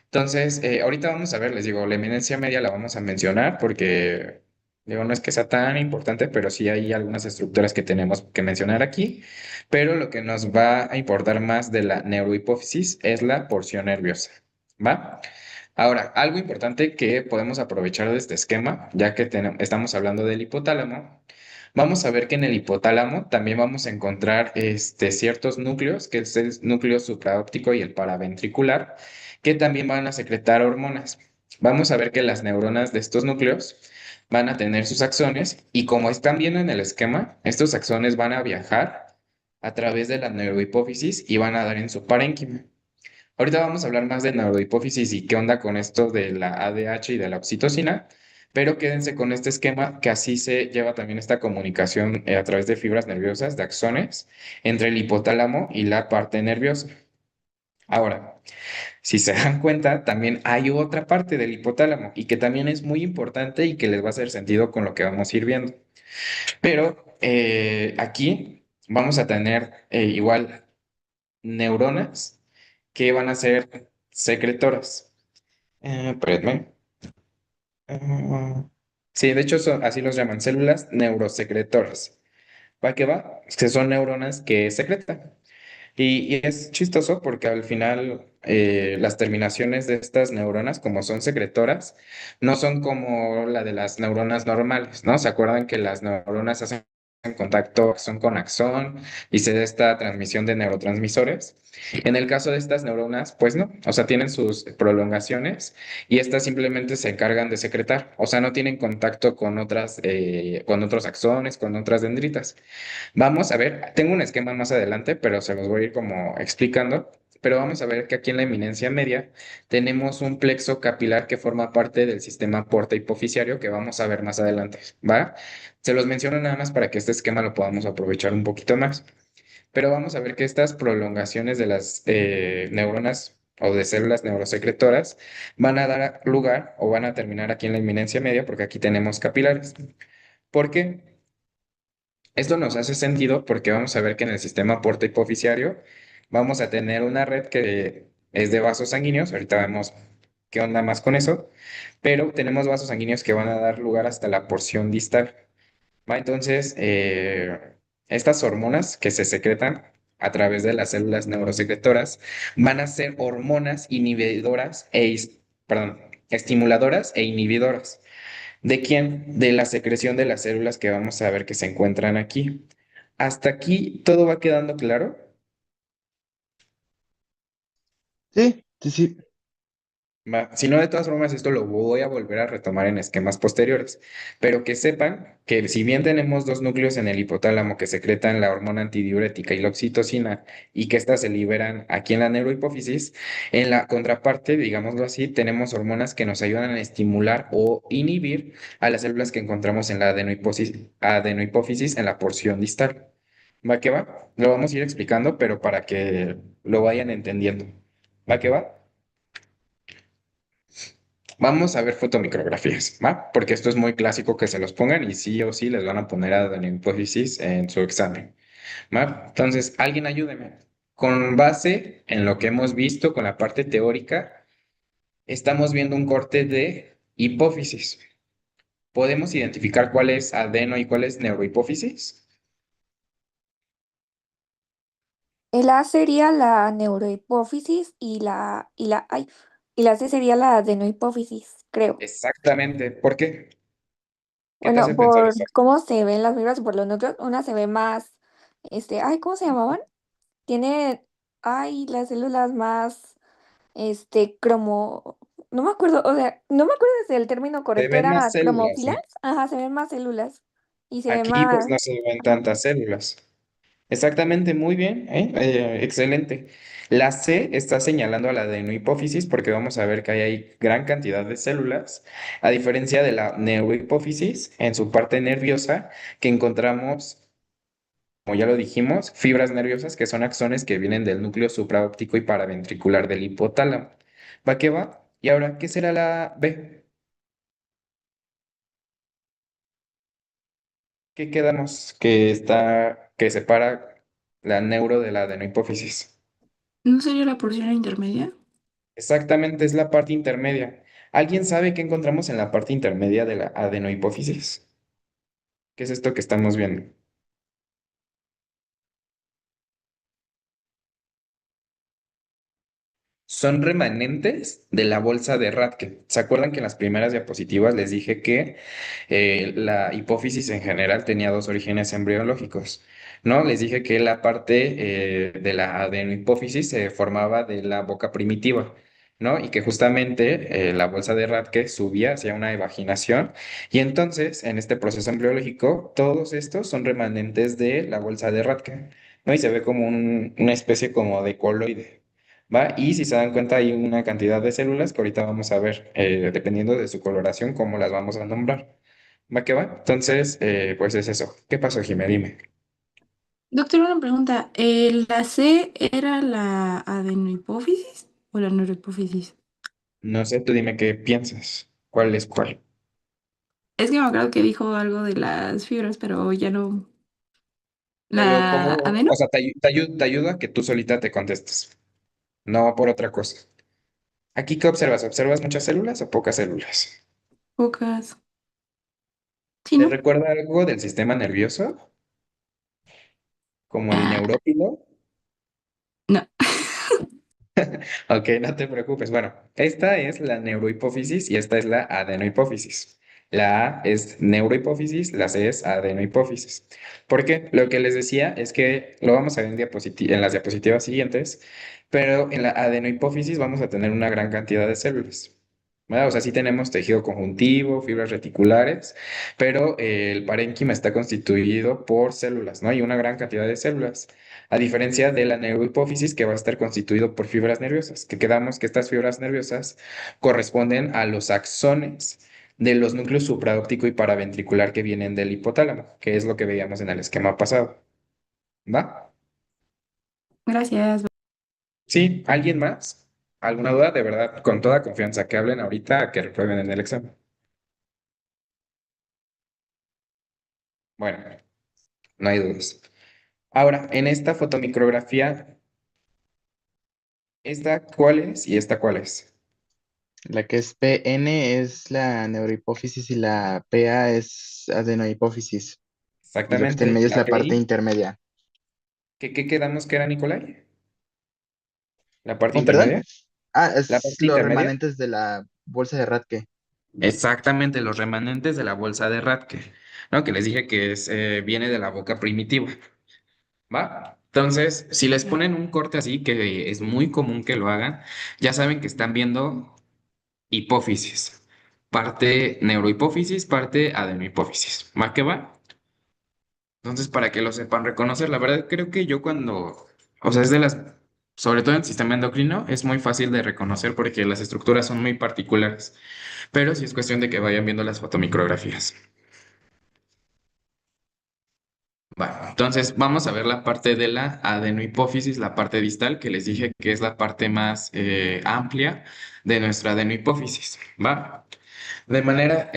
Entonces, ahorita vamos a ver, les digo, la eminencia media la vamos a mencionar porque, digo, no es que sea tan importante, pero sí hay algunas estructuras que tenemos que mencionar aquí. Pero lo que nos va a importar más de la neurohipófisis es la porción nerviosa, ¿va? Ahora, algo importante que podemos aprovechar de este esquema, ya que estamos hablando del hipotálamo, vamos a ver que en el hipotálamo también vamos a encontrar ciertos núcleos, que es el núcleo supraóptico y el paraventricular, que también van a secretar hormonas. Vamos a ver que las neuronas de estos núcleos van a tener sus axones y como están viendo en el esquema, estos axones van a viajar a través de la neurohipófisis y van a dar en su parénquima. Ahorita vamos a hablar más de neurohipófisis y qué onda con esto de la ADH y de la oxitocina, pero quédense con este esquema que así se lleva también esta comunicación a través de fibras nerviosas, de axones, entre el hipotálamo y la parte nerviosa. Ahora, si se dan cuenta, también hay otra parte del hipotálamo y que también es muy importante y que les va a hacer sentido con lo que vamos a ir viendo. Pero aquí vamos a tener igual neuronas que van a ser secretoras. Espérenme. Sí, de hecho así los llaman, células neurosecretoras. ¿Va que va? Que son neuronas que secretan. Y es chistoso porque al final las terminaciones de estas neuronas, como son secretoras, no son como la de las neuronas normales, ¿no? ¿Se acuerdan que las neuronas hacen contacto axón con axón y se da esta transmisión de neurotransmisores? En el caso de estas neuronas, pues no, o sea, tienen sus prolongaciones y estas simplemente se encargan de secretar, o sea, no tienen contacto con con otros axones, con otras dendritas. Vamos a ver, tengo un esquema más adelante, pero se los voy a ir como explicando. Pero vamos a ver que aquí en la eminencia media tenemos un plexo capilar que forma parte del sistema porta hipoficiario que vamos a ver más adelante, ¿va? Se los menciono nada más para que este esquema lo podamos aprovechar un poquito más. Pero vamos a ver que estas prolongaciones de las neuronas o de células neurosecretoras van a dar lugar o van a terminar aquí en la eminencia media porque aquí tenemos capilares. ¿Por qué? Esto nos hace sentido porque vamos a ver que en el sistema porta hipoficiario vamos a tener una red que es de vasos sanguíneos. Ahorita vemos qué onda más con eso, pero tenemos vasos sanguíneos que van a dar lugar hasta la porción distal. ¿Va? Entonces, estas hormonas que se secretan a través de las células neurosecretoras van a ser hormonas inhibidoras perdón, estimuladoras e inhibidoras. ¿De quién? De la secreción de las células que vamos a ver que se encuentran aquí. ¿Hasta aquí todo va quedando claro? Sí, sí, sí. Va. Si no, de todas formas, esto lo voy a volver a retomar en esquemas posteriores, pero que sepan que si bien tenemos dos núcleos en el hipotálamo que secretan la hormona antidiurética y la oxitocina y que éstas se liberan aquí en la neurohipófisis, en la contraparte, digámoslo así, tenemos hormonas que nos ayudan a estimular o inhibir a las células que encontramos en la adenohipófisis en la porción distal. ¿Va que va? Lo vamos a ir explicando, pero para que lo vayan entendiendo. ¿Va que va? Vamos a ver fotomicrografías, ¿va? Porque esto es muy clásico que se los pongan y sí o sí les van a poner adenohipófisis en su examen, ¿va? Entonces, alguien ayúdeme. Con base en lo que hemos visto con la parte teórica, estamos viendo un corte de hipófisis. ¿Podemos identificar cuál es adeno y cuál es neurohipófisis? El A sería la neurohipófisis y la C sería la adenohipófisis, creo. Exactamente. ¿Por qué? ¿Qué te Bueno, hace pensar por eso? cómo se ven las fibras y por los núcleos, una se ve más, ¿cómo se llamaban? Tiene, las células más, no me acuerdo, o sea, no me acuerdo si el término Se correcto ven más era células, cromófilas. ¿no? Ajá, se ven más células y se ve Aquí pues más, no se ven ajá. tantas células. Exactamente, muy bien, ¿eh? Excelente. La C está señalando a la adenohipófisis porque vamos a ver que ahí hay gran cantidad de células, a diferencia de la neurohipófisis en su parte nerviosa, que encontramos, como ya lo dijimos, fibras nerviosas que son axones que vienen del núcleo supraóptico y paraventricular del hipotálamo. ¿Va que va? Y ahora, ¿qué será la B? ¿Qué quedamos? Que separa la neuro de la adenohipófisis. ¿No sería la porción intermedia? Exactamente, es la parte intermedia. ¿Alguien sabe qué encontramos en la parte intermedia de la adenohipófisis? ¿Qué es esto que estamos viendo? Son remanentes de la bolsa de Rathke. ¿Se acuerdan que en las primeras diapositivas les dije que la hipófisis en general tenía dos orígenes embriológicos? ¿No? Les dije que la parte de la adenohipófisis se formaba de la boca primitiva, ¿no? Y que justamente la bolsa de Rathke subía hacia una evaginación. Y entonces, en este proceso embriológico, todos estos son remanentes de la bolsa de Rathke, ¿no? Y se ve como una especie como de coloide. ¿Va? Y si se dan cuenta, hay una cantidad de células que ahorita vamos a ver, dependiendo de su coloración, cómo las vamos a nombrar. ¿Va que va? Entonces, pues es eso. ¿Qué pasó, Jimé? Dime. Doctor, una pregunta. ¿La C era la adenohipófisis o la neurohipófisis? No sé, tú dime qué piensas. ¿Cuál es cuál? Es que me acuerdo que dijo algo de las fibras, pero ya no. Pero ¿La como, adeno? o sea, te ayudo a que tú solita te contestes, no por otra cosa. ¿Aquí qué observas? ¿Observas muchas células o pocas células? Pocas. Sí, ¿Te ¿no? recuerda algo del sistema nervioso? Como el Ah, neurópilo. no. Ok, no te preocupes. Bueno, esta es la neurohipófisis y esta es la adenohipófisis. La A es neurohipófisis, la C es adenohipófisis. ¿Por qué? Lo que les decía es que lo vamos a ver en las diapositivas siguientes, pero en la adenohipófisis vamos a tener una gran cantidad de células. ¿Verdad? O sea, sí tenemos tejido conjuntivo, fibras reticulares, pero el parénquima está constituido por células, ¿no? Hay una gran cantidad de células. A diferencia de la neurohipófisis, que va a estar constituido por fibras nerviosas, que quedamos que estas fibras nerviosas corresponden a los axones de los núcleos supraóptico y paraventricular que vienen del hipotálamo, que es lo que veíamos en el esquema pasado. ¿Va? Gracias. ¿Sí? ¿Alguien más? ¿Alguna duda? De verdad, con toda confianza, que hablen ahorita, que reprueben en el examen. Bueno, no hay dudas. Ahora, en esta fotomicrografía, ¿esta cuál es y esta cuál es? La que es PN es la neurohipófisis y la PA es adenohipófisis. Y lo que está en Exactamente, medio es la la parte PI. intermedia. ¿Qué quedamos que era, Nicolai? ¿La parte ¿Oh, perdón? intermedia? Ah, ¿La es parte los intermedia? remanentes de la bolsa de Rathke. Exactamente, los remanentes de la bolsa de Rathke, ¿no? Que les dije que viene de la boca primitiva, ¿va? Entonces, si les ponen un corte así, que es muy común que lo hagan, ya saben que están viendo hipófisis, parte neurohipófisis, parte adenohipófisis, ¿va que va? Entonces, para que lo sepan reconocer, la verdad creo que yo cuando, o sea, sobre todo en el sistema endocrino, es muy fácil de reconocer porque las estructuras son muy particulares, pero sí es cuestión de que vayan viendo las fotomicrografías. Bueno, entonces vamos a ver la parte de la adenohipófisis, la parte distal, que les dije que es la parte más amplia de nuestra adenohipófisis, ¿va? De manera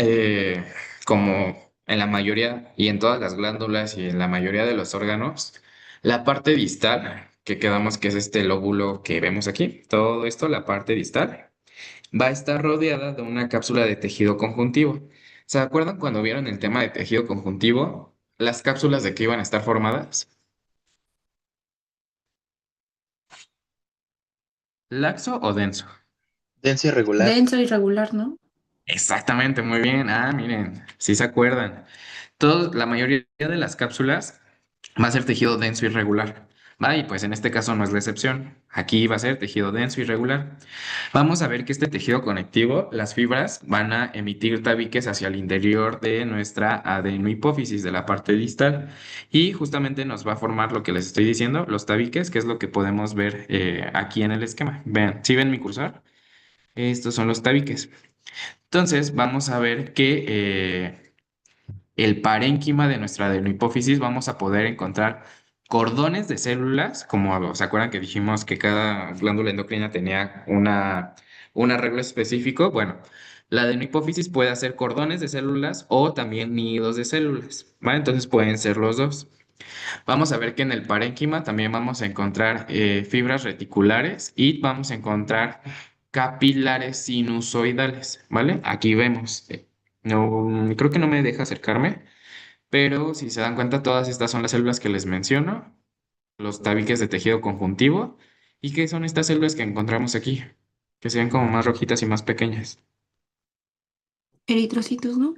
como en la mayoría y en todas las glándulas y en la mayoría de los órganos, la parte distal, que quedamos que es este lóbulo que vemos aquí, todo esto, la parte distal, va a estar rodeada de una cápsula de tejido conjuntivo. ¿Se acuerdan cuando vieron el tema de tejido conjuntivo? ¿Las cápsulas de qué iban a estar formadas? ¿Laxo o denso? Denso irregular. Denso y regular, ¿no? Exactamente, muy bien. Ah, miren, sí se acuerdan. La mayoría de las cápsulas va a ser tejido denso y regular. ¿Va? Y pues en este caso no es la excepción. Aquí va a ser tejido denso y regular. Vamos a ver que este tejido conectivo, las fibras van a emitir tabiques hacia el interior de nuestra adenohipófisis, de la parte distal. Y justamente nos va a formar lo que les estoy diciendo, los tabiques, que es lo que podemos ver aquí en el esquema. Vean, ¿sí ven mi cursor? Estos son los tabiques. Entonces, vamos a ver que el parénquima de nuestra adenohipófisis vamos a poder encontrar cordones de células, como se acuerdan que dijimos que cada glándula endocrina tenía un arreglo específico. Bueno, La adenohipófisis puede hacer cordones de células o también nidos de células, ¿vale? Entonces pueden ser los dos. Vamos a ver que en el parénquima también vamos a encontrar fibras reticulares y vamos a encontrar capilares sinusoidales, ¿vale? Aquí vemos. No, creo que no me deja acercarme, pero si se dan cuenta, todas estas son las células que les menciono, los tabiques de tejido conjuntivo. ¿Y qué son estas células que encontramos aquí? Que se ven como más rojitas y más pequeñas. Eritrocitos, ¿no?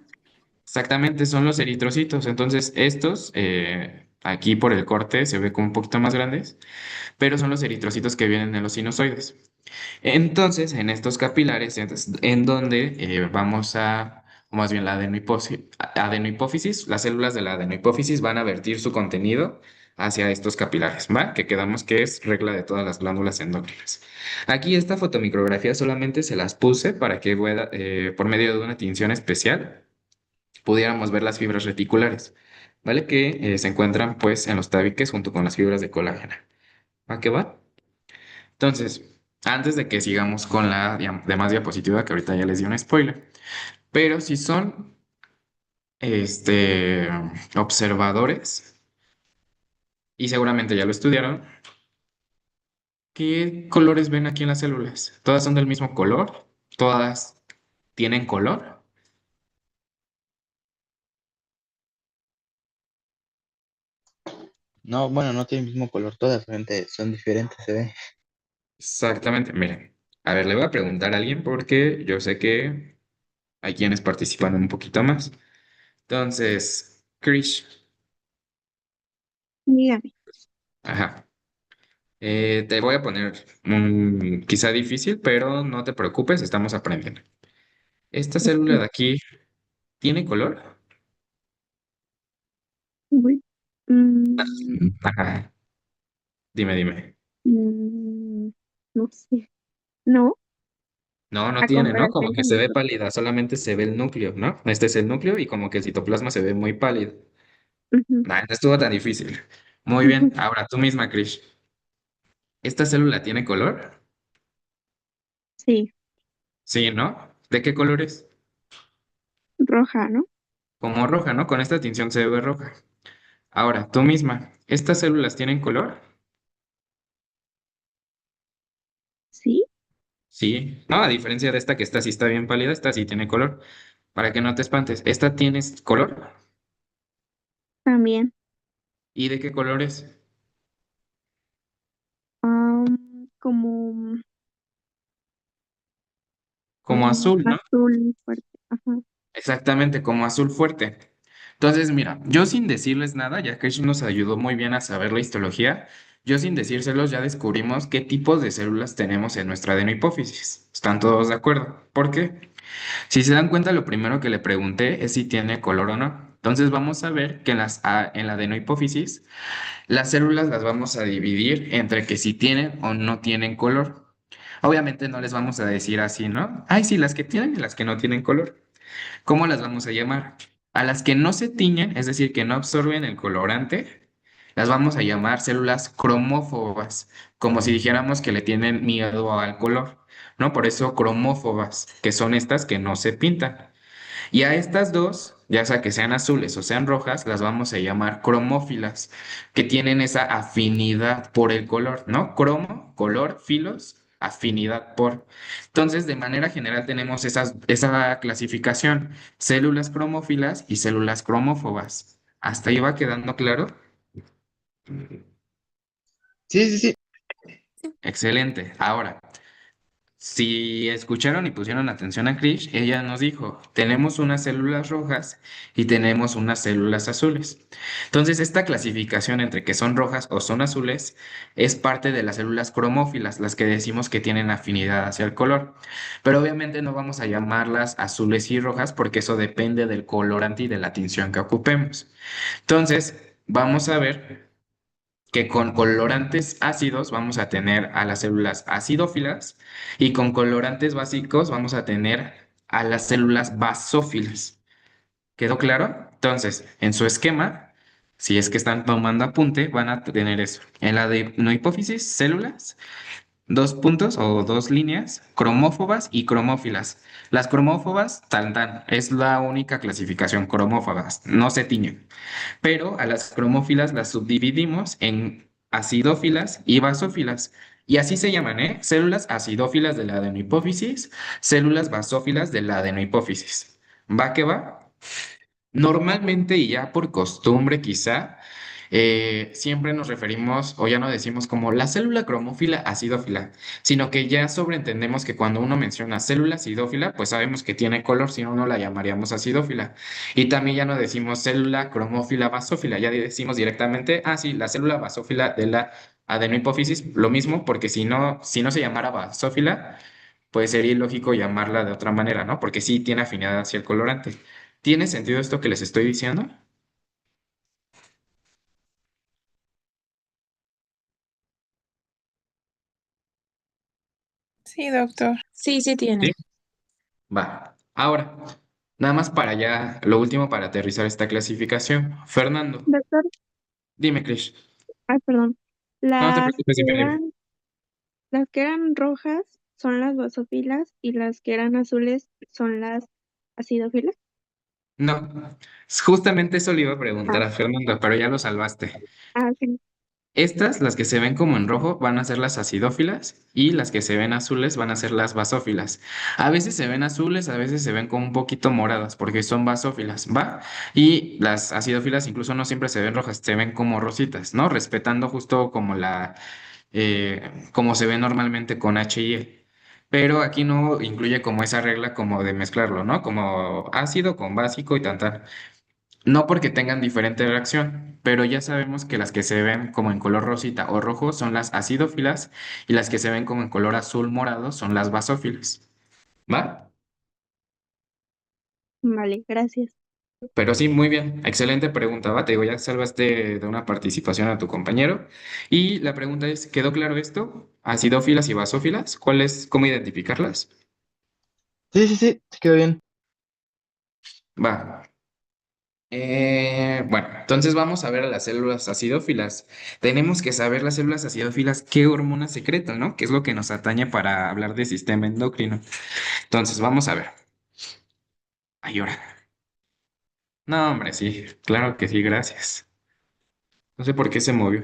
Exactamente, son los eritrocitos. Entonces, estos, aquí por el corte se ve como un poquito más grandes, pero son los eritrocitos que vienen en los sinusoides. Entonces, en estos capilares, en donde vamos a, o más bien la adenohipófisis, las células de la adenohipófisis van a vertir su contenido hacia estos capilares, ¿va? Que quedamos que es regla de todas las glándulas endócrinas. Aquí esta fotomicrografía solamente se las puse para que por medio de una tinción especial pudiéramos ver las fibras reticulares, ¿vale? Que se encuentran pues en los tabiques junto con las fibras de colágeno. ¿Va que va? Entonces, antes de que sigamos con la demás diapositiva, que ahorita ya les di un spoiler, pero si son este, observadores, y seguramente ya lo estudiaron, ¿qué colores ven aquí en las células? ¿Todas son del mismo color? ¿Todas tienen color? No, bueno, no tiene el mismo color todas, obviamente son diferentes, se ve. Exactamente, miren. A ver, le voy a preguntar a alguien porque yo sé que hay quienes participan un poquito más. Entonces, Krish, Dígame. ajá. Te voy a poner un quizá difícil, pero no te preocupes, estamos aprendiendo. ¿Esta célula de aquí tiene color? Uy. Mm, Ajá. Dime, dime. mm, no sé. No, No, no a tiene, ¿no? comparación Como que con se ve otros. pálida, solamente se ve el núcleo, ¿no? Este es el núcleo y como que el citoplasma se ve muy pálido. Ujú, Nah, no estuvo tan difícil. Muy bien, ahora tú misma, Krish. ¿Esta célula tiene color? sí, Sí, ¿no? ¿De qué color es? roja, ¿no? Como roja, ¿no? Con esta tinción se ve roja. Ahora, tú misma, ¿estas células tienen color? Sí, Sí. No, a diferencia de esta que esta sí está bien pálida, esta sí tiene color. Para que no te espantes, ¿esta tiene color? también. ¿Y de qué color es? Como Como azul, ¿no? azul fuerte. Ajá. Exactamente, como azul fuerte. Entonces, mira, yo sin decirles nada, ya que nos ayudó muy bien a saber la histología, yo sin decírselos ya descubrimos qué tipos de células tenemos en nuestra adenohipófisis. ¿Están todos de acuerdo? ¿Por qué? Si se dan cuenta, lo primero que le pregunté es si tiene color o no. Entonces vamos a ver que en la adenohipófisis las células las vamos a dividir entre que si tienen o no tienen color. Obviamente no les vamos a decir así, ¿no? Ay, sí, las que tienen y las que no tienen color. ¿Cómo las vamos a llamar? A las que no se tiñen, es decir, que no absorben el colorante, las vamos a llamar células cromófobas, como si dijéramos que le tienen miedo al color, ¿no? Por eso cromófobas, que son estas que no se pintan. Y a estas dos, ya sea que sean azules o sean rojas, las vamos a llamar cromófilas, que tienen esa afinidad por el color, ¿no? Cromo, color, filos, afinidad por. Entonces, de manera general tenemos esa clasificación, células cromófilas y células cromófobas. ¿Hasta ahí va quedando claro? Sí, sí, sí. Excelente. Ahora, si escucharon y pusieron atención a Krish, ella nos dijo, tenemos unas células rojas y tenemos unas células azules. Entonces, esta clasificación entre que son rojas o son azules es parte de las células cromófilas, las que decimos que tienen afinidad hacia el color. Pero obviamente no vamos a llamarlas azules y rojas porque eso depende del colorante y de la tinción que ocupemos. Entonces, vamos a ver que con colorantes ácidos vamos a tener a las células acidófilas y con colorantes básicos vamos a tener a las células basófilas. ¿Quedó claro? Entonces, en su esquema, si es que están tomando apunte, van a tener eso. En la de no hipófisis, células dos puntos o dos líneas, cromófobas y cromófilas. Las cromófobas, tan tan, es la única clasificación, cromófobas, no se tiñen. Pero a las cromófilas las subdividimos en acidófilas y basófilas. Y así se llaman, ¿eh? Células acidófilas de la adenohipófisis, células basófilas de la adenohipófisis. ¿Va que va? Normalmente y ya por costumbre quizá, siempre nos referimos o ya no decimos como la célula cromófila acidófila, sino que ya sobreentendemos que cuando uno menciona célula acidófila, pues sabemos que tiene color, si no, no la llamaríamos acidófila. Y también ya no decimos célula cromófila basófila, ya decimos directamente, ah, sí, la célula basófila de la adenohipófisis, lo mismo, porque si no se llamara basófila, pues sería ilógico llamarla de otra manera, ¿no? Porque sí tiene afinidad hacia el colorante. ¿Tiene sentido esto que les estoy diciendo? Sí, doctor. Sí, sí Sí. tiene. Va. Ahora, nada más para ya, lo último para aterrizar esta clasificación. Fernando, Doctor, dime, Krish. ay, perdón. No te Las preocupes, que dime, dime. eran, las que eran rojas son las basófilas y las que eran azules son las acidófilas. No, justamente eso le iba a preguntar Ah, a Fernando, pero ya lo salvaste. sí. Estas, las que se ven como en rojo, van a ser las acidófilas y las que se ven azules van a ser las basófilas. A veces se ven azules, a veces se ven como un poquito moradas porque son basófilas, ¿va? Y las acidófilas incluso no siempre se ven rojas, se ven como rositas, ¿no? Respetando justo como se ve normalmente con H y E. Pero aquí no incluye como esa regla como de mezclarlo, ¿no? Como ácido con básico y tan. No porque tengan diferente reacción, pero ya sabemos que las que se ven como en color rosita o rojo son las acidófilas y las que se ven como en color azul morado son las basófilas. ¿Va? Vale, gracias. Pero sí, muy bien. Excelente pregunta, ¿va? Te digo, ya salvaste de una participación a tu compañero. Y la pregunta es, ¿quedó claro esto? Acidófilas y basófilas, cómo identificarlas? Sí, sí, sí, se quedó bien. Va. Bueno, entonces vamos a ver a las células acidófilas. Tenemos que saber las células acidófilas qué hormona secretan, ¿no? Que es lo que nos atañe para hablar de sistema endocrino. Entonces, vamos a ver. Ay, ahora. No, hombre, sí, claro que sí, gracias. No sé por qué se movió.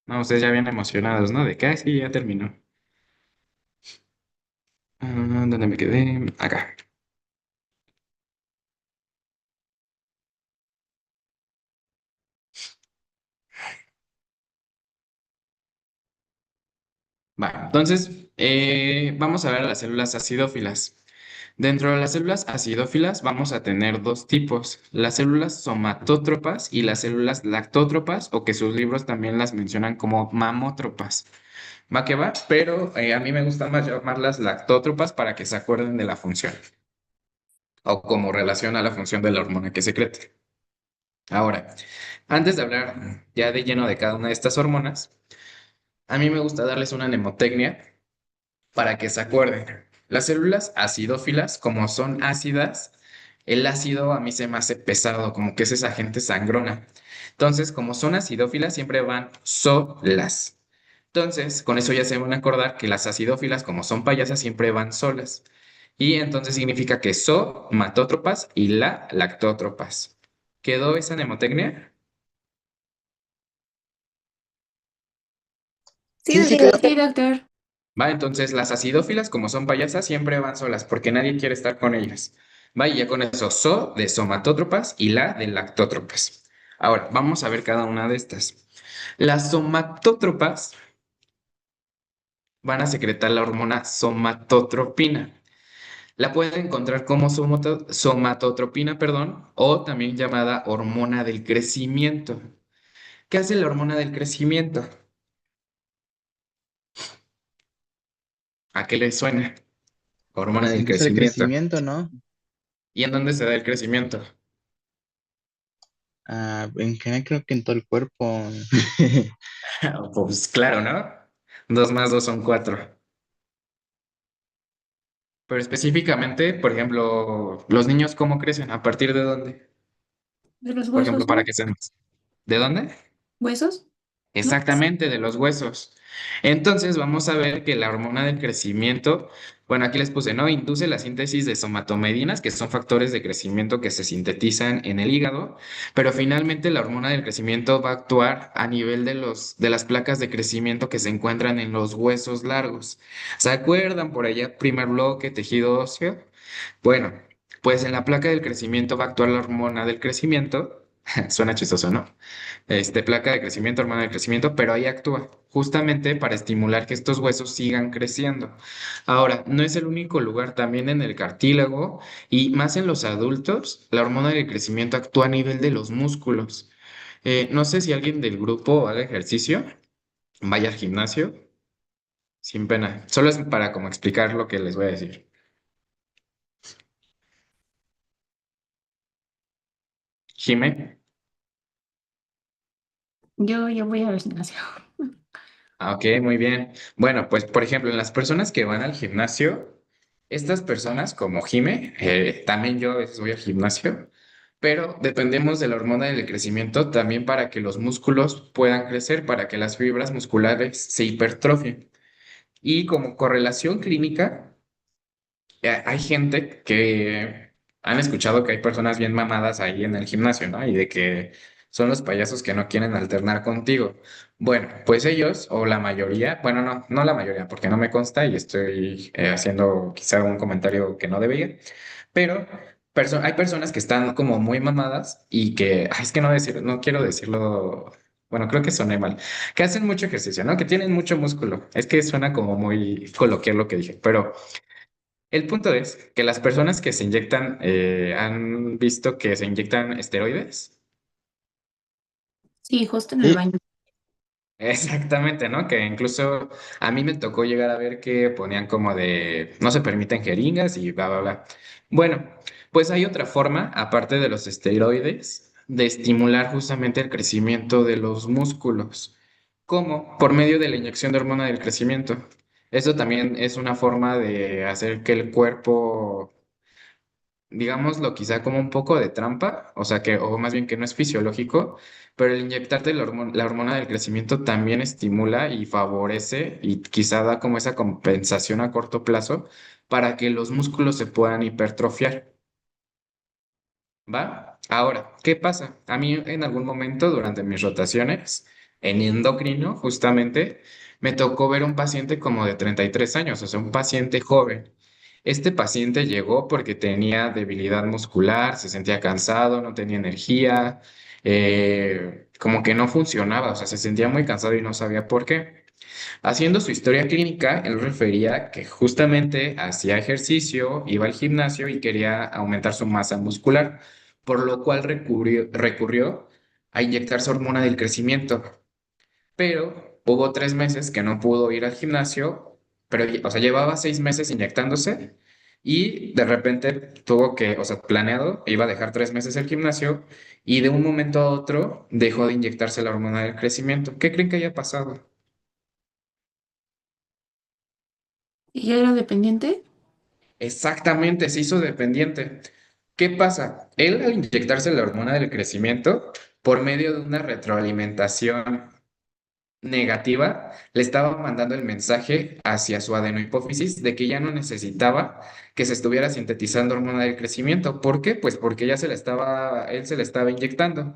No, ustedes ya bien emocionados, ¿no? De que, "Ay, sí, ya terminó. ¿Dónde me quedé? Acá. Va, entonces, vamos a ver a las células acidófilas. Dentro de las células acidófilas vamos a tener dos tipos, las células somatótropas y las células lactótropas, o que sus libros también las mencionan como mamótropas. Va que va, pero a mí me gusta más llamarlas lactótropas para que se acuerden de la función o como relación a la función de la hormona que secreta. Ahora, antes de hablar ya de lleno de cada una de estas hormonas, a mí me gusta darles una mnemotecnia para que se acuerden. Las células acidófilas, como son ácidas, el ácido a mí se me hace pesado, como que es esa gente sangrona. Entonces, como son acidófilas, siempre van solas. Entonces, con eso ya se van a acordar que las acidófilas, como son payasas, siempre van solas. Y entonces significa que matótropas y la lactótropas. ¿Quedó esa mnemotecnia? Sí, Sí, sí doctor. quedó. Sí, doctor. Va, entonces las acidófilas, como son payasas, siempre van solas porque nadie quiere estar con ellas. Va, y ya con eso, de somatótropas y la de lactótropas. Ahora, vamos a ver cada una de estas. Las somatótropas van a secretar la hormona somatotropina. La pueden encontrar como somatotropina, perdón, o también llamada hormona del crecimiento. ¿Qué hace la hormona del crecimiento? ¿A qué le suena? Hormona Pues del impulsa el crecimiento. crecimiento, ¿no? ¿Y en dónde se da el crecimiento? En general creo que en todo el cuerpo. Pues claro, ¿no? Dos más dos son cuatro. Pero específicamente, por ejemplo, los niños, ¿cómo crecen? ¿A partir de dónde? De los Por ejemplo, huesos, para ¿no? que sean más. ¿De dónde? ¿Huesos? ¿No? Exactamente, de los huesos. Entonces vamos a ver que la hormona del crecimiento, bueno, aquí les puse, ¿no? Induce la síntesis de somatomedinas, que son factores de crecimiento que se sintetizan en el hígado, pero finalmente la hormona del crecimiento va a actuar a nivel de las placas de crecimiento que se encuentran en los huesos largos. ¿Se acuerdan por allá, primer bloque, tejido óseo? Bueno, pues en la placa del crecimiento va a actuar la hormona del crecimiento. Suena chistoso, ¿no? Placa de crecimiento, hormona de crecimiento, pero ahí actúa justamente para estimular que estos huesos sigan creciendo. Ahora, no es el único lugar, también en el cartílago y más en los adultos, la hormona de crecimiento actúa a nivel de los músculos. No sé si alguien del grupo haga ejercicio, vaya al gimnasio, sin pena. Solo es para como explicar lo que les voy a decir. Jime. Yo voy al gimnasio. Ah, ok, muy bien. Bueno, pues por ejemplo, en las personas que van al gimnasio, estas personas como Jime, también yo a veces voy al gimnasio, pero dependemos de la hormona del crecimiento también para que los músculos puedan crecer, para que las fibras musculares se hipertrofien. Y como correlación clínica, hay gente que han escuchado que hay personas bien mamadas ahí en el gimnasio, ¿no? Y de que son los payasos que no quieren alternar contigo. Bueno, pues ellos, o la mayoría, bueno, no la mayoría, porque no me consta y estoy haciendo quizá un comentario que no debería, pero hay personas que están como muy mamadas y que, ay, es que no quiero decirlo, bueno, creo que soné mal, que hacen mucho ejercicio, ¿no? Que tienen mucho músculo. Es que suena como muy coloquial lo que dije, pero el punto es que las personas que se inyectan, han visto que se inyectan esteroides. Sí, justo en el Sí, baño. Exactamente, ¿no? Que incluso a mí me tocó llegar a ver que ponían como de no se permiten jeringas y bla, bla, bla. Bueno, pues hay otra forma, aparte de los esteroides, de estimular justamente el crecimiento de los músculos, como por medio de la inyección de hormona del crecimiento. Eso también es una forma de hacer que el cuerpo, digámoslo quizá como un poco de trampa, o sea que, o más bien que no es fisiológico, pero el inyectarte la hormona del crecimiento también estimula y favorece y quizá da como esa compensación a corto plazo para que los músculos se puedan hipertrofiar. ¿Va? Ahora, ¿qué pasa? A mí en algún momento durante mis rotaciones en endocrino, justamente, me tocó ver un paciente como de 33 años, o sea, un paciente joven. Este paciente llegó porque tenía debilidad muscular, se sentía cansado, no tenía energía, como que no funcionaba, o sea, se sentía muy cansado y no sabía por qué. Haciendo su historia clínica, él refería que justamente hacía ejercicio, iba al gimnasio y quería aumentar su masa muscular, por lo cual recurrió a inyectarse hormona del crecimiento. Pero hubo 3 meses que no pudo ir al gimnasio, pero, o sea, llevaba 6 meses inyectándose y de repente tuvo que, o sea, planeado, iba a dejar 3 meses el gimnasio y de un momento a otro dejó de inyectarse la hormona del crecimiento. ¿Qué creen que haya pasado? ¿Y ya era dependiente? Exactamente, se hizo dependiente. ¿Qué pasa? Él al inyectarse la hormona del crecimiento, por medio de una retroalimentación negativa, le estaba mandando el mensaje hacia su adenohipófisis de que ya no necesitaba que se estuviera sintetizando hormona del crecimiento. ¿Por qué? Pues porque ya él se la estaba inyectando.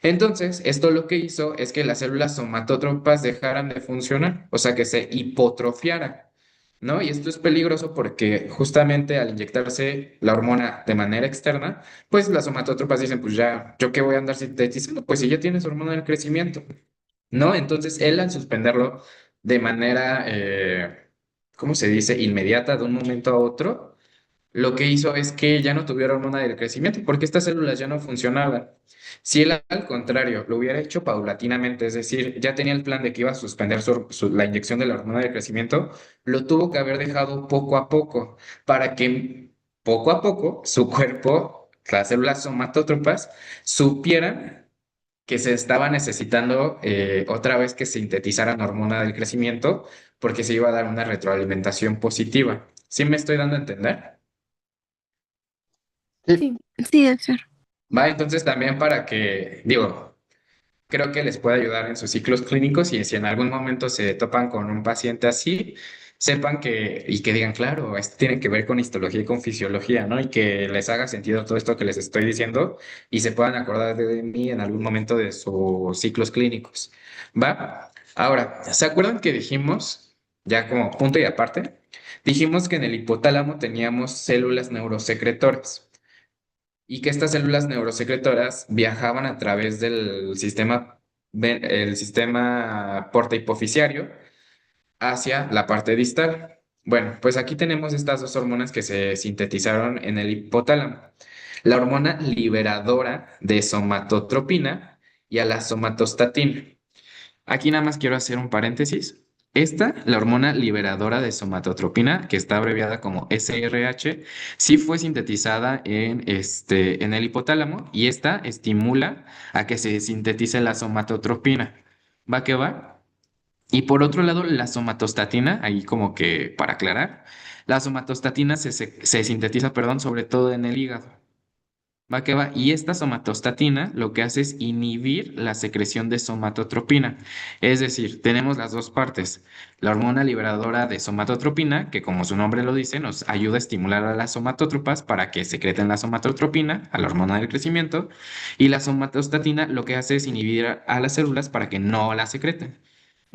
Entonces, esto lo que hizo es que las células somatótropas dejaran de funcionar, o sea, que se hipotrofiaran. ¿No? Y esto es peligroso porque justamente al inyectarse la hormona de manera externa, pues las somatótropas dicen, pues ya, ¿yo qué voy a andar sintetizando? Pues si ya tienes hormona del crecimiento, ¿no? Entonces él al suspenderlo de manera, ¿cómo se dice? Inmediata, de un momento a otro, lo que hizo es que ya no tuviera hormona del crecimiento porque estas células ya no funcionaban. Si él al contrario lo hubiera hecho paulatinamente, es decir, ya tenía el plan de que iba a suspender la inyección de la hormona del crecimiento, lo tuvo que haber dejado poco a poco para que poco a poco su cuerpo, las células somatótropas, supieran que se estaba necesitando otra vez que sintetizaran hormona del crecimiento porque se iba a dar una retroalimentación positiva. ¿Sí me estoy dando a entender? sí, Sí, sí, doctor. Va, entonces también para que, digo, creo que les puede ayudar en sus ciclos clínicos y si en algún momento se topan con un paciente así, sepan que y que digan, claro, esto tiene que ver con histología y con fisiología, ¿no? Y que les haga sentido todo esto que les estoy diciendo y se puedan acordar de mí en algún momento de sus ciclos clínicos. ¿Va? Ahora, ¿se acuerdan que dijimos, ya como punto y aparte, dijimos que en el hipotálamo teníamos células neurosecretoras? Y que estas células neurosecretoras viajaban a través del sistema, el sistema porta hipofisiario hacia la parte distal. Bueno, pues aquí tenemos estas dos hormonas que se sintetizaron en el hipotálamo. La hormona liberadora de somatotropina y a la somatostatina. Aquí nada más quiero hacer un paréntesis. Esta, la hormona liberadora de somatotropina, que está abreviada como SRH, sí fue sintetizada en el hipotálamo y esta estimula a que se sintetice la somatotropina. ¿Va que va? Y por otro lado, la somatostatina, ahí como que para aclarar, la somatostatina se sintetiza, perdón, sobre todo en el hígado. Va que va. Y esta somatostatina lo que hace es inhibir la secreción de somatotropina. Es decir, tenemos las dos partes. La hormona liberadora de somatotropina, que como su nombre lo dice, nos ayuda a estimular a las somatótropas para que secreten la somatotropina, a la hormona del crecimiento. Y la somatostatina lo que hace es inhibir a las células para que no la secreten.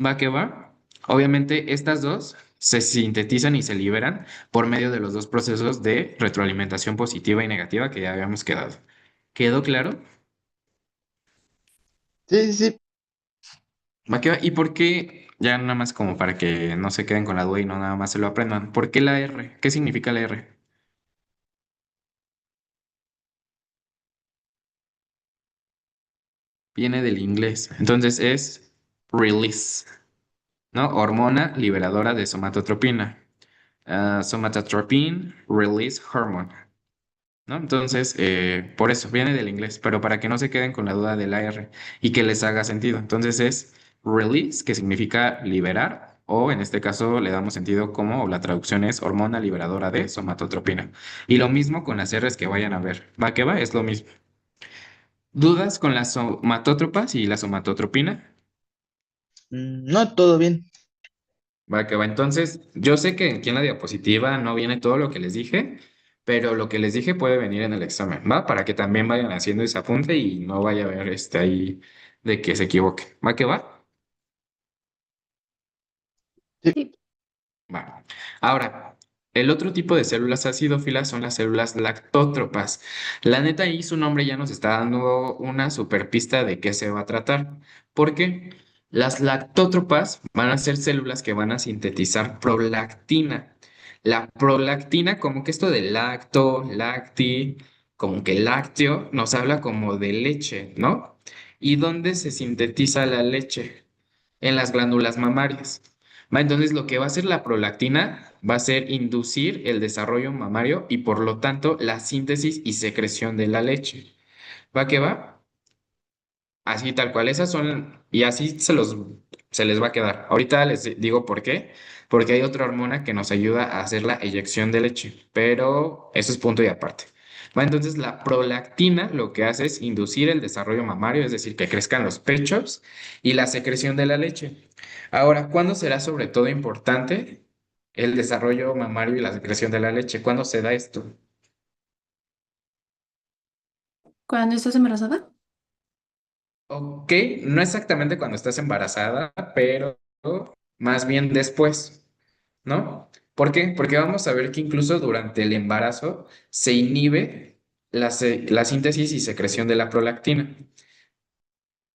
Va que va. Obviamente, estas dos se sintetizan y se liberan por medio de los dos procesos de retroalimentación positiva y negativa que ya habíamos quedado. ¿Quedó claro? Sí, sí, sí. Va que va. ¿Y por qué? Ya nada más como para que no se queden con la duda y no nada más se lo aprendan. ¿Por qué la R? ¿Qué significa la R? Viene del inglés. Entonces es release, ¿no? Hormona liberadora de somatotropina. Somatotropin release hormone. ¿No? Entonces, por eso viene del inglés, pero para que no se queden con la duda de la R y que les haga sentido. Entonces es release, que significa liberar, o en este caso le damos sentido como, o la traducción es hormona liberadora de somatotropina. Y lo mismo con las R's que vayan a ver. Va que va, es lo mismo. ¿Dudas con las somatótropas y la somatotropina? No, todo bien. Va que va. Entonces, yo sé que aquí en la diapositiva no viene todo lo que les dije, pero lo que les dije puede venir en el examen, ¿va? Para que también vayan haciendo ese apunte y no vaya a haber ahí de que se equivoque. ¿Va que va? Sí. Sí. Va. Ahora, el otro tipo de células acidófilas son las células lactótropas. La neta, ahí su nombre ya nos está dando una super pista de qué se va a tratar. ¿Por qué? Las lactótropas van a ser células que van a sintetizar prolactina. La prolactina, como que esto de lacto, lacti, como que lácteo, nos habla como de leche, ¿no? ¿Y dónde se sintetiza la leche? En las glándulas mamarias. ¿Va? Entonces, lo que va a hacer la prolactina va a ser inducir el desarrollo mamario y por lo tanto la síntesis y secreción de la leche. ¿Va que va? Así tal cual, esas son, y así se les va a quedar. Ahorita les digo por qué, porque hay otra hormona que nos ayuda a hacer la eyección de leche, pero eso es punto y aparte. Va, entonces la prolactina lo que hace es inducir el desarrollo mamario, es decir, que crezcan los pechos y la secreción de la leche. Ahora, ¿cuándo será sobre todo importante el desarrollo mamario y la secreción de la leche? ¿Cuándo se da esto? ¿Cuándo estás embarazada? Ok, no exactamente cuando estás embarazada, pero más bien después, ¿no? ¿Por qué? Porque vamos a ver que incluso durante el embarazo se inhibe la síntesis y secreción de la prolactina.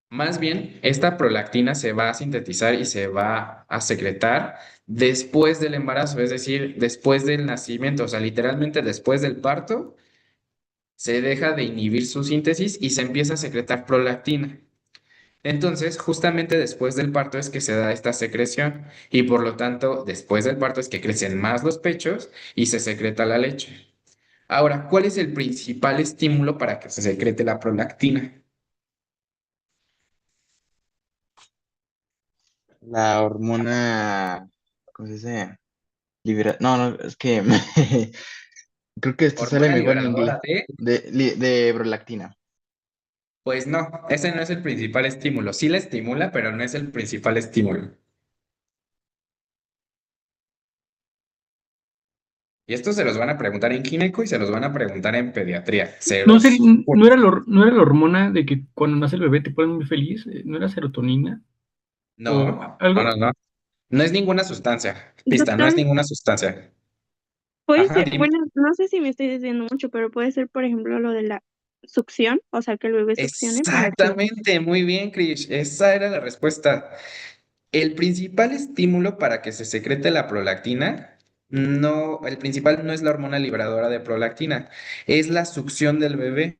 Más bien, esta prolactina se va a sintetizar y se va a secretar después del embarazo, es decir, después del nacimiento, o sea, literalmente después del parto, se deja de inhibir su síntesis y se empieza a secretar prolactina. Entonces, justamente después del parto es que se da esta secreción y por lo tanto, después del parto es que crecen más los pechos y se secreta la leche. Ahora, ¿cuál es el principal estímulo para que se secrete la prolactina? La hormona, ¿cómo se dice? No, no, es que creo que esto sale Hormona mejor en inglés. liberadora de... De prolactina. Pues no, ese no es el principal estímulo. Sí la estimula, pero no es el principal estímulo. Y esto se los van a preguntar en gineco y se los van a preguntar en pediatría. Se No, los no juro. era, no era la hormona de que cuando nace el bebé te pones muy feliz, ¿no era serotonina? O No, no, no, algo. no. No es ninguna sustancia. Pista, no Doctor, es ninguna sustancia. puede Ajá, ser, dime. bueno, no sé si me estoy desviando mucho, pero puede ser, por ejemplo, lo de la succión, o sea, que el bebé succione para que... Exactamente, muy bien, Krish. Esa era la respuesta. El principal estímulo para que se secrete la prolactina, no, el principal no es la hormona liberadora de prolactina, es la succión del bebé.